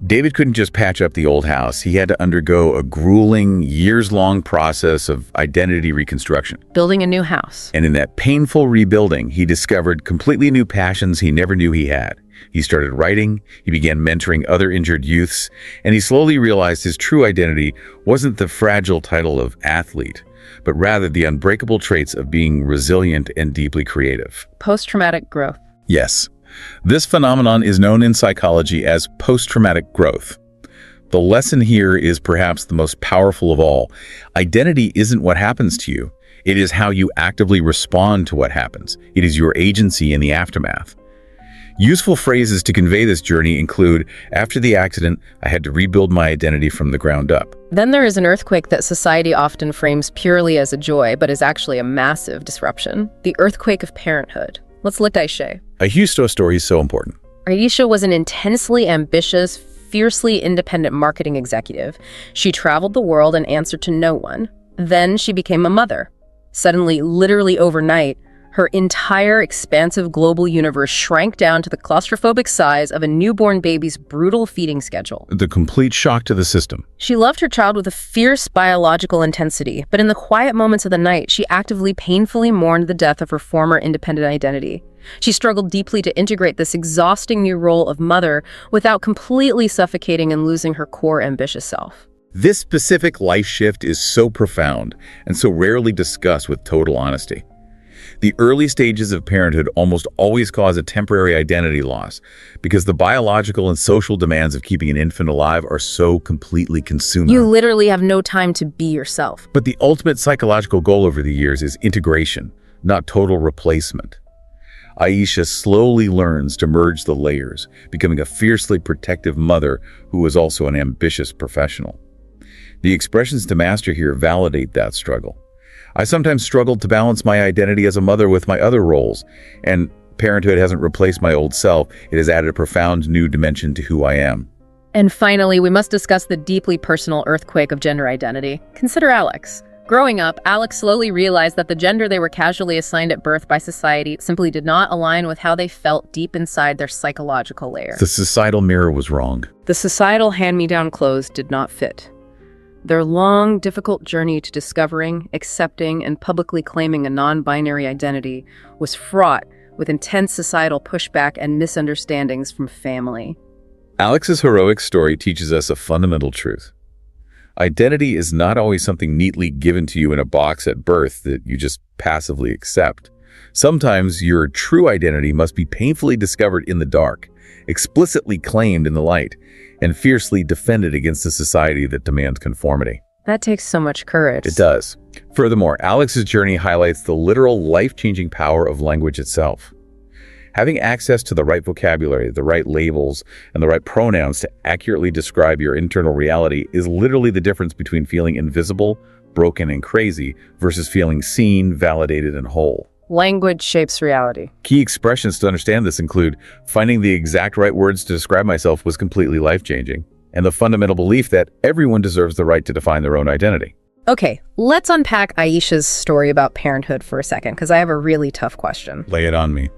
David couldn't just patch up the old house. He had to undergo a grueling, years-long process of identity reconstruction. Building a new house. And in that painful rebuilding, he discovered completely new passions he never knew he had. He started writing, he began mentoring other injured youths, and he slowly realized his true identity wasn't the fragile title of athlete, but rather the unbreakable traits of being resilient and deeply creative. Post-traumatic growth. Yes. This phenomenon is known in psychology as post-traumatic growth. The lesson here is perhaps the most powerful of all. Identity isn't what happens to you. It is how you actively respond to what happens. It is your agency in the aftermath. Useful phrases to convey this journey include, after the accident, I had to rebuild my identity from the ground up. Then there is an earthquake that society often frames purely as a joy, but is actually a massive disruption. The earthquake of parenthood. Let's look at Aisha. Aisha's story is so important. Aisha was an intensely ambitious, fiercely independent marketing executive. She traveled the world and answered to no one. Then she became a mother. Suddenly, literally overnight, her entire expansive global universe shrank down to the claustrophobic size of a newborn baby's brutal feeding schedule. The complete shock to the system. She loved her child with a fierce biological intensity, but in the quiet moments of the night, she actively, painfully mourned the death of her former independent identity. She struggled deeply to integrate this exhausting new role of mother without completely suffocating and losing her core ambitious self. This specific life shift is so profound and so rarely discussed with total honesty. The early stages of parenthood almost always cause a temporary identity loss because the biological and social demands of keeping an infant alive are so completely consuming. You literally have no time to be yourself. But the ultimate psychological goal over the years is integration, not total replacement. Aisha slowly learns to merge the layers, becoming a fiercely protective mother who is also an ambitious professional. The expressions to master here validate that struggle. I sometimes struggled to balance my identity as a mother with my other roles, and parenthood hasn't replaced my old self. It has added a profound new dimension to who I am. And finally, we must discuss the deeply personal earthquake of gender identity. Consider Alex. Growing up, Alex slowly realized that the gender they were casually assigned at birth by society simply did not align with how they felt deep inside their psychological layer. The societal mirror was wrong. The societal hand-me-down clothes did not fit. Their long, difficult journey to discovering, accepting, and publicly claiming a non-binary identity was fraught with intense societal pushback and misunderstandings from family. Alex's heroic story teaches us a fundamental truth. Identity is not always something neatly given to you in a box at birth that you just passively accept. Sometimes your true identity must be painfully discovered in the dark, explicitly claimed in the light, and fiercely defended against a society that demands conformity. That takes so much courage. It does. Furthermore, Alex's journey highlights the literal life-changing power of language itself. Having access to the right vocabulary, the right labels, and the right pronouns to accurately describe your internal reality is literally the difference between feeling invisible, broken, and crazy versus feeling seen, validated, and whole. Language shapes reality. Key expressions to understand this include finding the exact right words to describe myself was completely life-changing, and the fundamental belief that everyone deserves the right to define their own identity. Okay, let's unpack Aisha's story about parenthood for a second, because I have a really tough question. Lay it on me.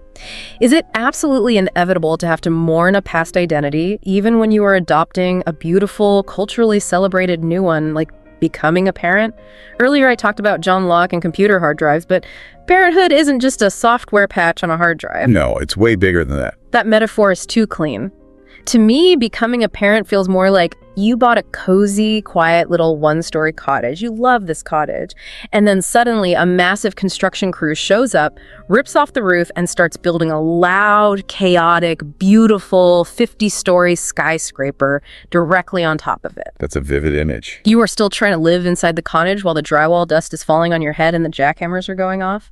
Is it absolutely inevitable to have to mourn a past identity, even when you are adopting a beautiful, culturally celebrated new one, like becoming a parent? Earlier I talked about John Locke and computer hard drives, but parenthood isn't just a software patch on a hard drive. No, it's way bigger than that. That metaphor is too clean. To me, becoming a parent feels more like you bought a cozy, quiet little one-story cottage. You love this cottage. And then suddenly a massive construction crew shows up, rips off the roof, and starts building a loud, chaotic, beautiful 50-story skyscraper directly on top of it. That's a vivid image. You are still trying to live inside the cottage while the drywall dust is falling on your head and the jackhammers are going off.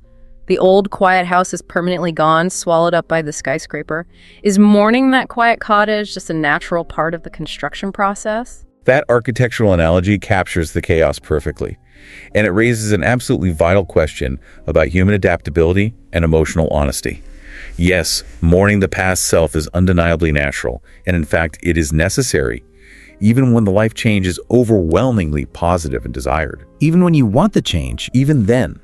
The old, quiet house is permanently gone, swallowed up by the skyscraper. Is mourning that quiet cottage just a natural part of the construction process? That architectural analogy captures the chaos perfectly, and it raises an absolutely vital question about human adaptability and emotional honesty. Yes, mourning the past self is undeniably natural, and in fact, it is necessary, even when the life change is overwhelmingly positive and desired. Even when you want the change, even then.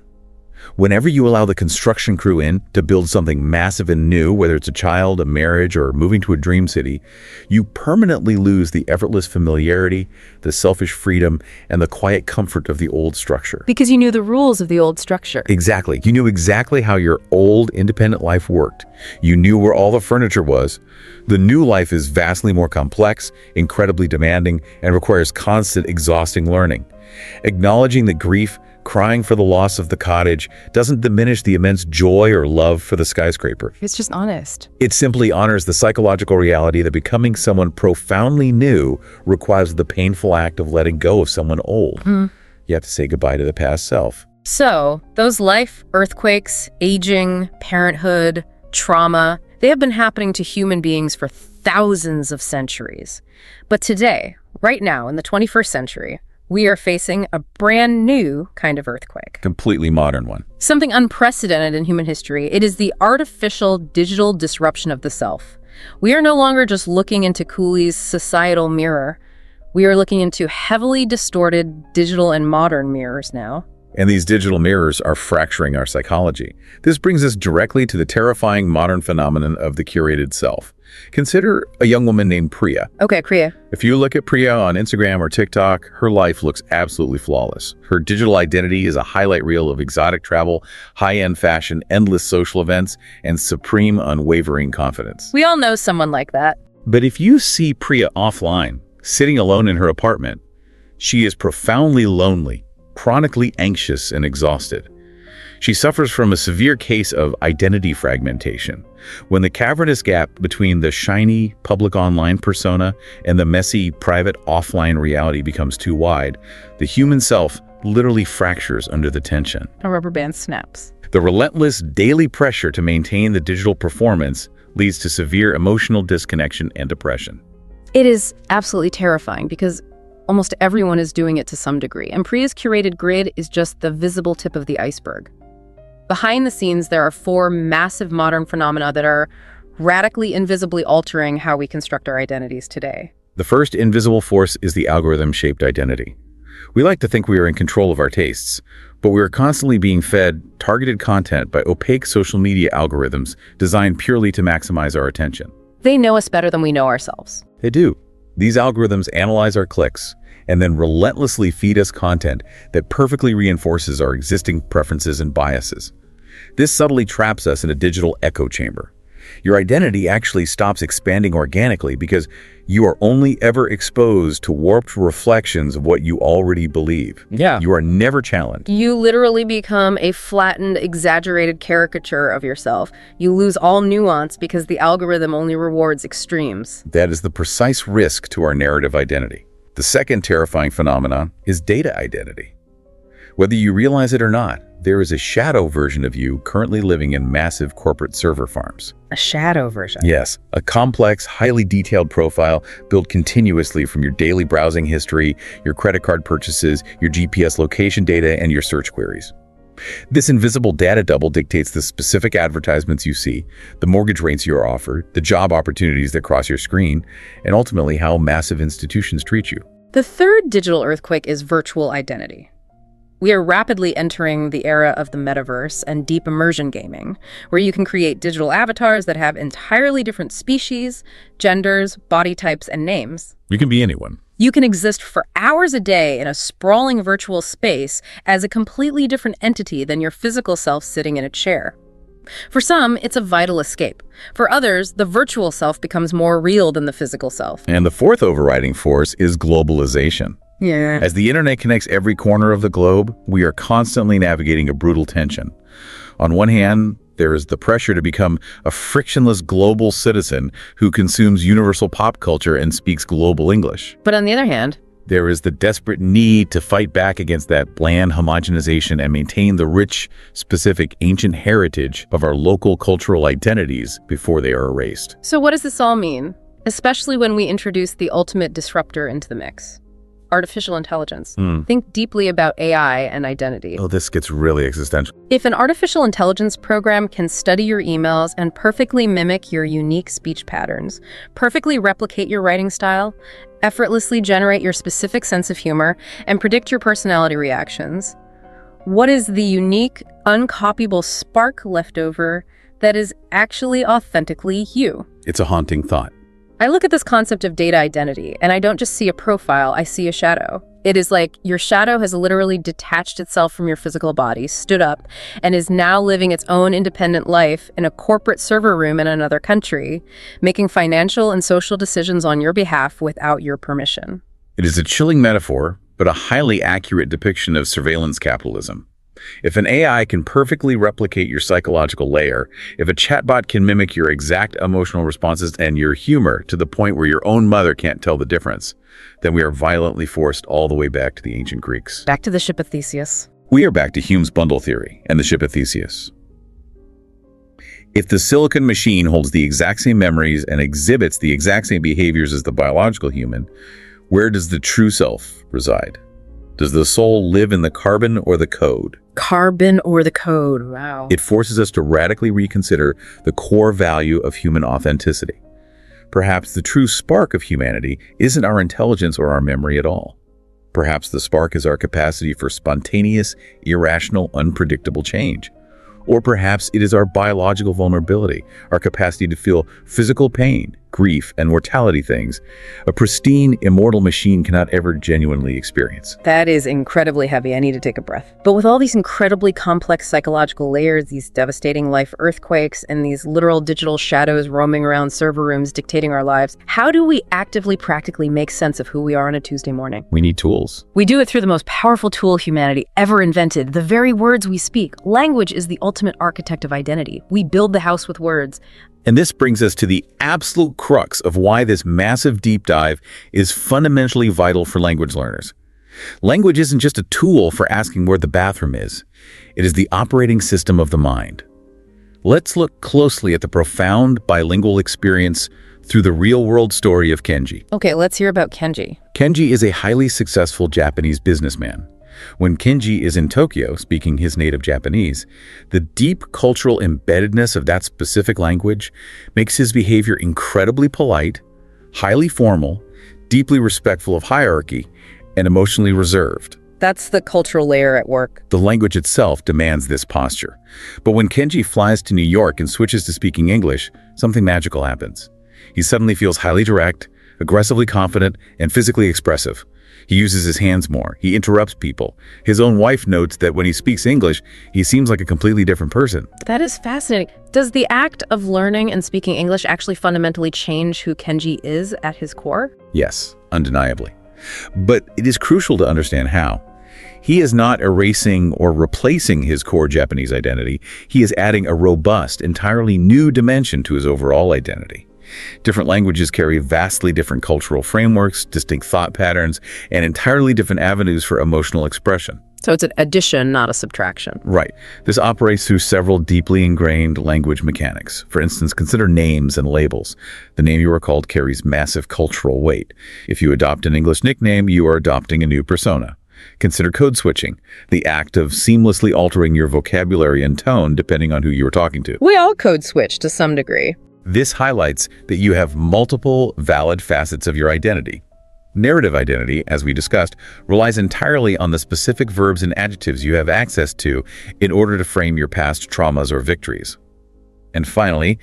Whenever you allow the construction crew in to build something massive and new, whether it's a child, a marriage, or moving to a dream city, you permanently lose the effortless familiarity, the selfish freedom, and the quiet comfort of the old structure. Because you knew the rules of the old structure. Exactly. You knew exactly how your old, independent life worked. You knew where all the furniture was. The new life is vastly more complex, incredibly demanding, and requires constant, exhausting learning. Acknowledging the grief, crying for the loss of the cottage doesn't diminish the immense joy or love for the skyscraper. It's just honest. It simply honors the psychological reality that becoming someone profoundly new requires the painful act of letting go of someone old. You have to say goodbye to the past self. So, those life earthquakes, aging, parenthood, trauma, they have been happening to human beings for thousands of centuries. But today, right now in the 21st century, we are facing a brand new kind of earthquake. Completely modern one. Something unprecedented in human history. It is the artificial digital disruption of the self. We are no longer just looking into Cooley's societal mirror. We are looking into heavily distorted digital and modern mirrors now. And these digital mirrors are fracturing our psychology. This brings us directly to the terrifying modern phenomenon of the curated self. Consider a young woman named Priya. Okay, Priya. If you look at Priya on Instagram or TikTok, her life looks absolutely flawless. Her digital identity is a highlight reel of exotic travel, high-end fashion, endless social events, and supreme, unwavering confidence. We all know someone like that. But if you see Priya offline, sitting alone in her apartment, she is profoundly lonely, chronically anxious, and exhausted. She suffers from a severe case of identity fragmentation. When the cavernous gap between the shiny public online persona and the messy private offline reality becomes too wide, the human self literally fractures under the tension. A rubber band snaps. The relentless daily pressure to maintain the digital performance leads to severe emotional disconnection and depression. It is absolutely terrifying because almost everyone is doing it to some degree, and Priya's curated grid is just the visible tip of the iceberg. Behind the scenes, there are 4 massive modern phenomena that are radically, invisibly altering how we construct our identities today. The first invisible force is the algorithm-shaped identity. We like to think we are in control of our tastes, but we are constantly being fed targeted content by opaque social media algorithms designed purely to maximize our attention. They know us better than we know ourselves. They do. These algorithms analyze our clicks and then relentlessly feed us content that perfectly reinforces our existing preferences and biases. This subtly traps us in a digital echo chamber. Your identity actually stops expanding organically because you are only ever exposed to warped reflections of what you already believe. Yeah. You are never challenged. You literally become a flattened, exaggerated caricature of yourself. You lose all nuance because the algorithm only rewards extremes. That is the precise risk to our narrative identity. The second terrifying phenomenon is data identity. Whether you realize it or not, there is a shadow version of you currently living in massive corporate server farms. A shadow version? Yes, a complex, highly detailed profile built continuously from your daily browsing history, your credit card purchases, your GPS location data, and your search queries. This invisible data double dictates the specific advertisements you see, the mortgage rates you are offered, the job opportunities that cross your screen, and ultimately how massive institutions treat you. The third digital earthquake is virtual identity. We are rapidly entering the era of the metaverse and deep immersion gaming, where you can create digital avatars that have entirely different species, genders, body types, and names. You can be anyone. You can exist for hours a day in a sprawling virtual space as a completely different entity than your physical self sitting in a chair. For some, it's a vital escape. For others, the virtual self becomes more real than the physical self. And the fourth overriding force is globalization. Yeah. As the internet connects every corner of the globe, we are constantly navigating a brutal tension. On one hand, there is the pressure to become a frictionless global citizen who consumes universal pop culture and speaks global English. But on the other hand, there is the desperate need to fight back against that bland homogenization and maintain the rich, specific, ancient heritage of our local cultural identities before they are erased. So what does this all mean? Especially when we introduce the ultimate disruptor into the mix. Artificial intelligence. Think deeply about AI and identity. Oh, this gets really existential. If an artificial intelligence program can study your emails and perfectly mimic your unique speech patterns, perfectly replicate your writing style, effortlessly generate your specific sense of humor, and predict your personality reactions, what is the unique, uncopyable spark left over that is actually authentically you? It's a haunting thought. I look at this concept of data identity, and I don't just see a profile, I see a shadow. It is like your shadow has literally detached itself from your physical body, stood up, and is now living its own independent life in a corporate server room in another country, making financial and social decisions on your behalf without your permission. It is a chilling metaphor, but a highly accurate depiction of surveillance capitalism. If an AI can perfectly replicate your psychological layer, if a chatbot can mimic your exact emotional responses and your humor to the point where your own mother can't tell the difference, then we are violently forced all the way back to the ancient Greeks. Back to the ship of Theseus. We are back to Hume's bundle theory and the ship of Theseus. If the silicon machine holds the exact same memories and exhibits the exact same behaviors as the biological human, where does the true self reside? Does the soul live in the carbon or the code? Carbon or the code, wow. It forces us to radically reconsider the core value of human authenticity. Perhaps the true spark of humanity isn't our intelligence or our memory at all. Perhaps the spark is our capacity for spontaneous, irrational, unpredictable change. Or perhaps it is our biological vulnerability, our capacity to feel physical pain, grief, and mortality things a pristine, immortal machine cannot ever genuinely experience. That is incredibly heavy. I need to take a breath. But with all these incredibly complex psychological layers, these devastating life earthquakes, and these literal digital shadows roaming around server rooms dictating our lives, how do we actively, practically make sense of who we are on a Tuesday morning? We need tools. We do it through the most powerful tool humanity ever invented, the very words we speak. Language is the ultimate architect of identity. We build the house with words. And this brings us to the absolute crux of why this massive deep dive is fundamentally vital for language learners. Language isn't just a tool for asking where the bathroom is. It is the operating system of the mind. Let's look closely at the profound bilingual experience through the real-world story of Kenji. Okay, let's hear about Kenji. Kenji is a highly successful Japanese businessman. When Kenji is in Tokyo, speaking his native Japanese, the deep cultural embeddedness of that specific language makes his behavior incredibly polite, highly formal, deeply respectful of hierarchy, and emotionally reserved. That's the cultural layer at work. The language itself demands this posture. But when Kenji flies to New York and switches to speaking English, something magical happens. He suddenly feels highly direct, aggressively confident, and physically expressive. He uses his hands more. He interrupts people. His own wife notes that when he speaks English, he seems like a completely different person. That is fascinating. Does the act of learning and speaking English actually fundamentally change who Kenji is at his core? Yes, undeniably. But it is crucial to understand how. He is not erasing or replacing his core Japanese identity. He is adding a robust, entirely new dimension to his overall identity. Different languages carry vastly different cultural frameworks, distinct thought patterns, and entirely different avenues for emotional expression. So it's an addition, not a subtraction. Right. This operates through several deeply ingrained language mechanics. For instance, consider names and labels. The name you are called carries massive cultural weight. If you adopt an English nickname, you are adopting a new persona. Consider code switching, the act of seamlessly altering your vocabulary and tone depending on who you are talking to. We all code switch to some degree. This highlights that you have multiple valid facets of your identity. Narrative identity, as we discussed, relies entirely on the specific verbs and adjectives you have access to in order to frame your past traumas or victories. And finally,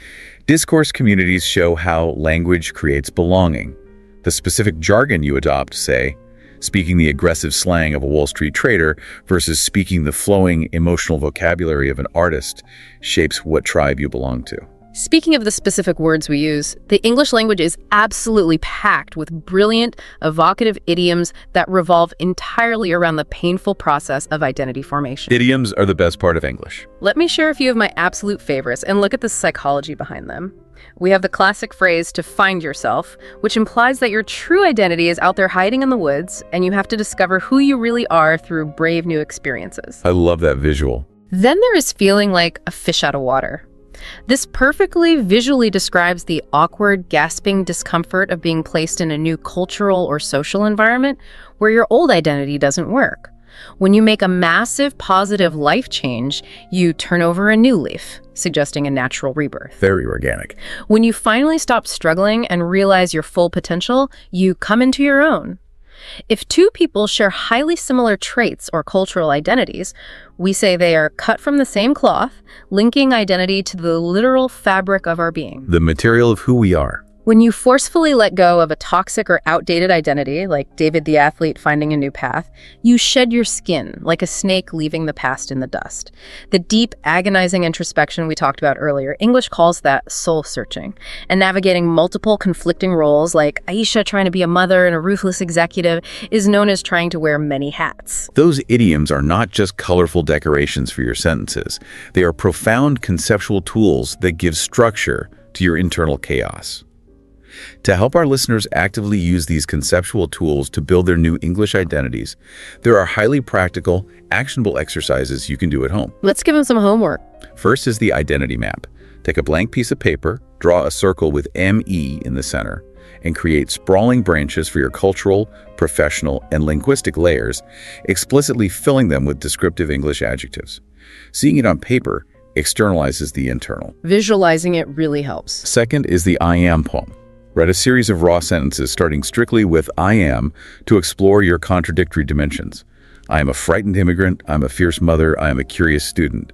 discourse communities show how language creates belonging. The specific jargon you adopt, say, speaking the aggressive slang of a Wall Street trader versus speaking the flowing emotional vocabulary of an artist, shapes what tribe you belong to. Speaking of the specific words we use, the English language is absolutely packed with brilliant, evocative idioms that revolve entirely around the painful process of identity formation. Idioms are the best part of English. Let me share a few of my absolute favorites and look at the psychology behind them. We have the classic phrase to find yourself, which implies that your true identity is out there hiding in the woods, and you have to discover who you really are through brave new experiences. I love that visual. Then there is feeling like a fish out of water. This perfectly visually describes the awkward, gasping discomfort of being placed in a new cultural or social environment where your old identity doesn't work. When you make a massive positive life change, you turn over a new leaf, suggesting a natural rebirth. Very organic. When you finally stop struggling and realize your full potential, you come into your own. If two people share highly similar traits or cultural identities, we say they are cut from the same cloth, linking identity to the literal fabric of our being. The material of who we are. When you forcefully let go of a toxic or outdated identity, like David the athlete finding a new path, you shed your skin, like a snake leaving the past in the dust. The deep, agonizing introspection we talked about earlier, English calls that soul-searching. And navigating multiple conflicting roles, like Aisha trying to be a mother and a ruthless executive, is known as trying to wear many hats. Those idioms are not just colorful decorations for your sentences. They are profound conceptual tools that give structure to your internal chaos. To help our listeners actively use these conceptual tools to build their new English identities, there are highly practical, actionable exercises you can do at home. Let's give them some homework. First is the identity map. Take a blank piece of paper, draw a circle with ME in the center, and create sprawling branches for your cultural, professional, and linguistic layers, explicitly filling them with descriptive English adjectives. Seeing it on paper externalizes the internal. Visualizing it really helps. Second is the I am poem. Write a series of raw sentences starting strictly with I am to explore your contradictory dimensions. I am a frightened immigrant, I'm a fierce mother, I am a curious student.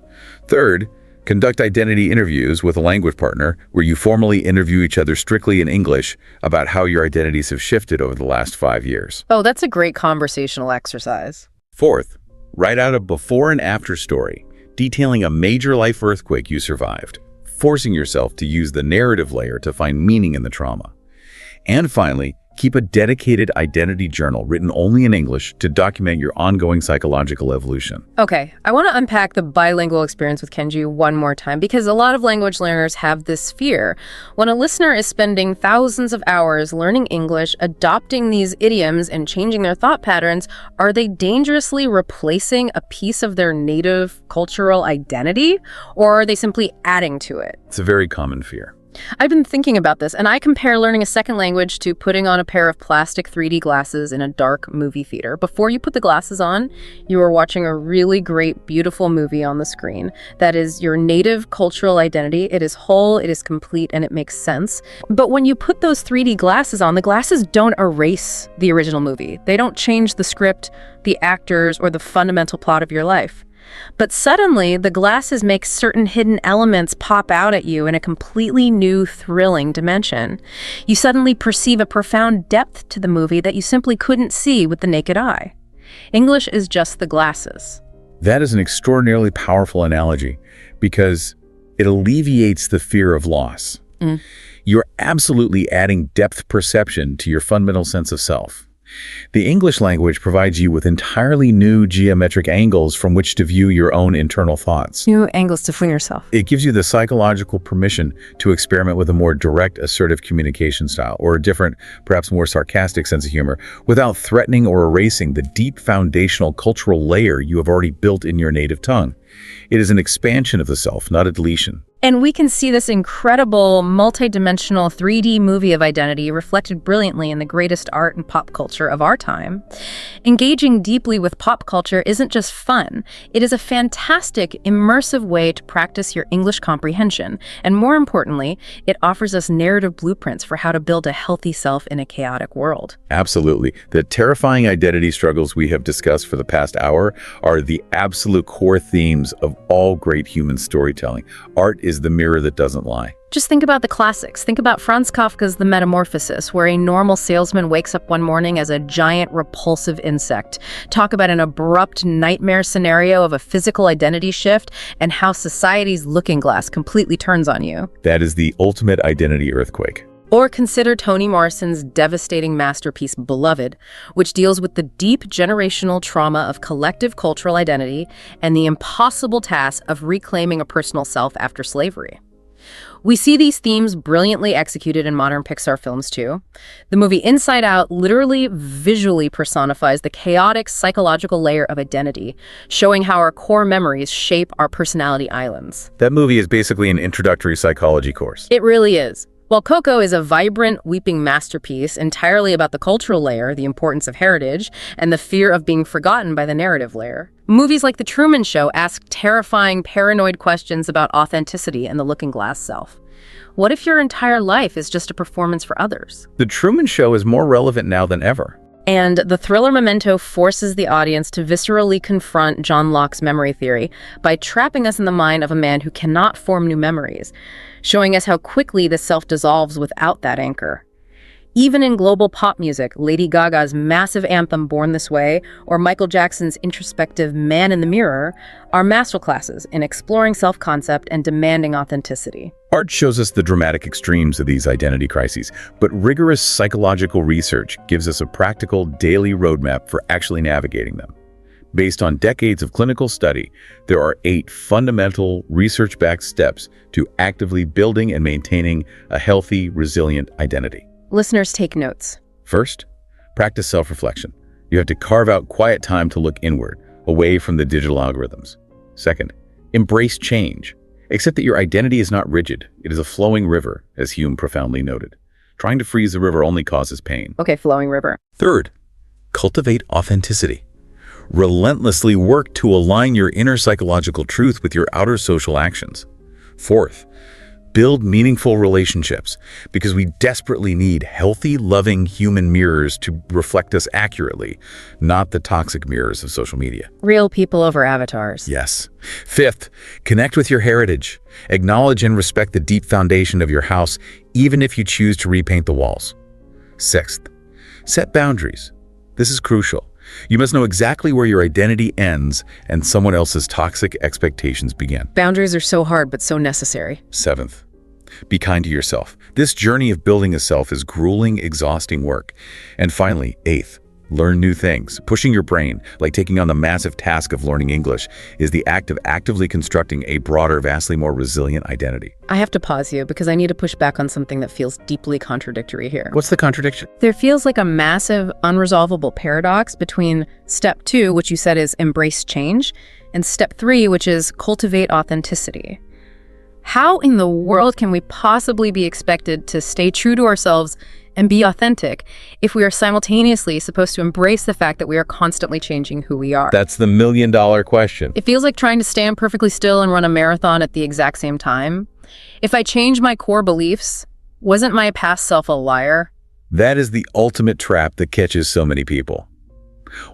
Third, conduct identity interviews with a language partner where you formally interview each other strictly in English about how your identities have shifted over the last 5 years. Oh, that's a great conversational exercise. Fourth, write out a before and after story detailing a major life earthquake you survived, forcing yourself to use the narrative layer to find meaning in the trauma. And finally, keep a dedicated identity journal written only in English to document your ongoing psychological evolution. Okay, I want to unpack the bilingual experience with Kenji one more time because a lot of language learners have this fear. When a listener is spending thousands of hours learning English, adopting these idioms and changing their thought patterns, are they dangerously replacing a piece of their native cultural identity, or are they simply adding to it? It's a very common fear. I've been thinking about this, and I compare learning a second language to putting on a pair of plastic 3D glasses in a dark movie theater. Before you put the glasses on, you are watching a really great, beautiful movie on the screen. That is your native cultural identity. It is whole, it is complete, and it makes sense. But when you put those 3D glasses on, the glasses don't erase the original movie. They don't change the script, the actors, or the fundamental plot of your life. But suddenly, the glasses make certain hidden elements pop out at you in a completely new, thrilling dimension. You suddenly perceive a profound depth to the movie that you simply couldn't see with the naked eye. English is just the glasses. That is an extraordinarily powerful analogy because it alleviates the fear of loss. You're absolutely adding depth perception to your fundamental sense of self. The English language provides you with entirely new geometric angles from which to view your own internal thoughts. New angles to free yourself. It gives you the psychological permission to experiment with a more direct, assertive communication style, or a different, perhaps more sarcastic sense of humor, without threatening or erasing the deep foundational cultural layer you have already built in your native tongue. It is an expansion of the self, not a deletion. And we can see this incredible, multidimensional 3D movie of identity reflected brilliantly in the greatest art and pop culture of our time. Engaging deeply with pop culture isn't just fun. It is a fantastic, immersive way to practice your English comprehension. And more importantly, it offers us narrative blueprints for how to build a healthy self in a chaotic world. Absolutely. The terrifying identity struggles we have discussed for the past hour are the absolute core themes of all great human storytelling. Art is the mirror that doesn't lie. Just think about the classics. Think about Franz Kafka's The Metamorphosis, where a normal salesman wakes up one morning as a giant, repulsive insect. Talk about an abrupt nightmare scenario of a physical identity shift and how society's looking glass completely turns on you. That is the ultimate identity earthquake. Or consider Toni Morrison's devastating masterpiece, Beloved, which deals with the deep generational trauma of collective cultural identity and the impossible task of reclaiming a personal self after slavery. We see these themes brilliantly executed in modern Pixar films too. The movie Inside Out literally visually personifies the chaotic psychological layer of identity, showing how our core memories shape our personality islands. That movie is basically an introductory psychology course. It really is. While Coco is a vibrant, weeping masterpiece entirely about the cultural layer, the importance of heritage, and the fear of being forgotten by the narrative layer, movies like The Truman Show ask terrifying, paranoid questions about authenticity and the looking-glass self. What if your entire life is just a performance for others? The Truman Show is more relevant now than ever. And the thriller Memento forces the audience to viscerally confront John Locke's memory theory by trapping us in the mind of a man who cannot form new memories, showing us how quickly the self dissolves without that anchor. Even in global pop music, Lady Gaga's massive anthem Born This Way or Michael Jackson's introspective Man in the Mirror are masterclasses in exploring self-concept and demanding authenticity. Art shows us the dramatic extremes of these identity crises, but rigorous psychological research gives us a practical daily roadmap for actually navigating them. Based on decades of clinical study, there are 8 fundamental research-backed steps to actively building and maintaining a healthy, resilient identity. Listeners, take notes. First, practice self-reflection. You have to carve out quiet time to look inward, away from the digital algorithms. Second, embrace change. Accept that your identity is not rigid. It is a flowing river, as Hume profoundly noted. Trying to freeze the river only causes pain. Okay, flowing river. Third, cultivate authenticity. Relentlessly work to align your inner psychological truth with your outer social actions. Fourth, build meaningful relationships, because we desperately need healthy, loving human mirrors to reflect us accurately, not the toxic mirrors of social media. Real people over avatars. Yes. Fifth, connect with your heritage. Acknowledge and respect the deep foundation of your house, even if you choose to repaint the walls. Sixth, set boundaries. This is crucial. You must know exactly where your identity ends and someone else's toxic expectations begin. Boundaries are so hard, but so necessary. Seventh, be kind to yourself. This journey of building a self is grueling, exhausting work. And finally, eighth, learn new things. Pushing your brain, like taking on the massive task of learning English, is the act of actively constructing a broader, vastly more resilient identity. I have to pause you because I need to push back on something that feels deeply contradictory here. What's the contradiction? There feels like a massive, unresolvable paradox between step 2, which you said is embrace change, and step 3, which is cultivate authenticity. How in the world can we possibly be expected to stay true to ourselves and be authentic if we are simultaneously supposed to embrace the fact that we are constantly changing who we are? That's the million-dollar question. It feels like trying to stand perfectly still and run a marathon at the exact same time. If I change my core beliefs, wasn't my past self a liar? That is the ultimate trap that catches so many people.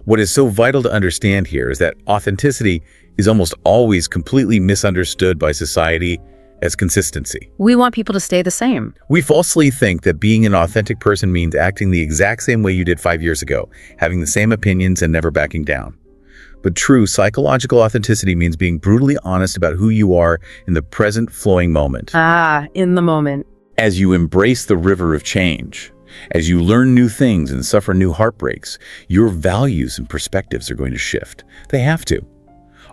What is so vital to understand here is that authenticity is almost always completely misunderstood by society as consistency. We want people to stay the same. We falsely think that being an authentic person means acting the exact same way you did 5 years ago, having the same opinions and never backing down. But true psychological authenticity means being brutally honest about who you are in the present flowing moment. In the moment. As you embrace the river of change, as you learn new things and suffer new heartbreaks, your values and perspectives are going to shift. They have to.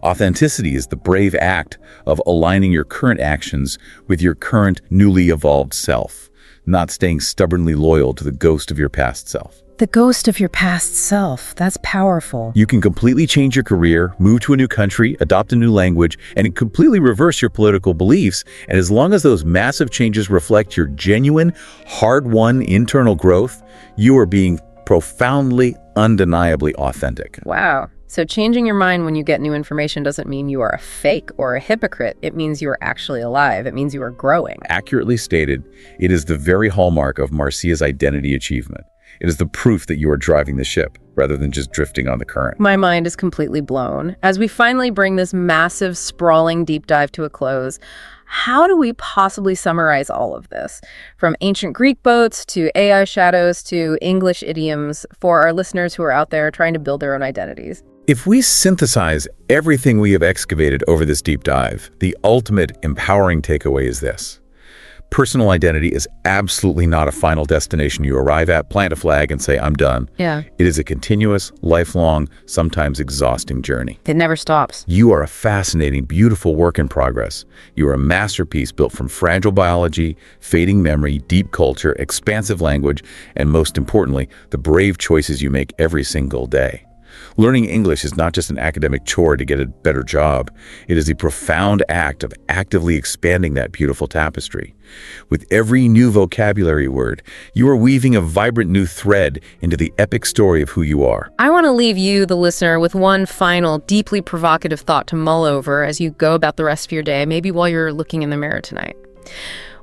Authenticity is the brave act of aligning your current actions with your current newly evolved self, not staying stubbornly loyal to the ghost of your past self. The ghost of your past self. That's powerful. You can completely change your career, move to a new country, adopt a new language, and completely reverse your political beliefs. And as long as those massive changes reflect your genuine, hard-won internal growth, you are being profoundly, undeniably authentic. Wow. So changing your mind when you get new information doesn't mean you are a fake or a hypocrite. It means you are actually alive. It means you are growing. Accurately stated, it is the very hallmark of Marcia's identity achievement. It is the proof that you are driving the ship, rather than just drifting on the current. My mind is completely blown. As we finally bring this massive, sprawling deep dive to a close, how do we possibly summarize all of this? From ancient Greek boats to AI shadows to English idioms for our listeners who are out there trying to build their own identities. If we synthesize everything we have excavated over this deep dive, the ultimate empowering takeaway is this. Personal identity is absolutely not a final destination you arrive at, plant a flag, and say, I'm done. Yeah. It is a continuous, lifelong, sometimes exhausting journey. It never stops. You are a fascinating, beautiful work in progress. You are a masterpiece built from fragile biology, fading memory, deep culture, expansive language, and most importantly, the brave choices you make every single day. Learning English is not just an academic chore to get a better job. It is a profound act of actively expanding that beautiful tapestry. With every new vocabulary word, you are weaving a vibrant new thread into the epic story of who you are. I want to leave you, the listener, with one final, deeply provocative thought to mull over as you go about the rest of your day, maybe while you're looking in the mirror tonight.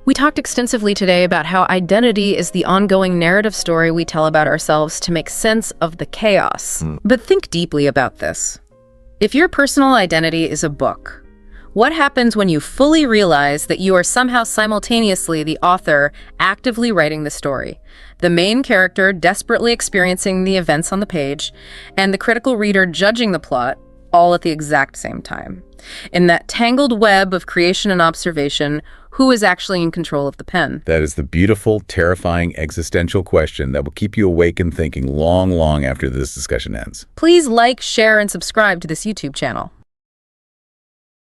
We talked extensively today about how identity is the ongoing narrative story we tell about ourselves to make sense of the chaos. But think deeply about this. If your personal identity is a book, what happens when you fully realize that you are somehow simultaneously the author actively writing the story, the main character desperately experiencing the events on the page, and the critical reader judging the plot, all at the exact same time? In that tangled web of creation and observation, who is actually in control of the pen? That is the beautiful, terrifying, existential question that will keep you awake and thinking long, long after this discussion ends. Please like, share, and subscribe to this YouTube channel.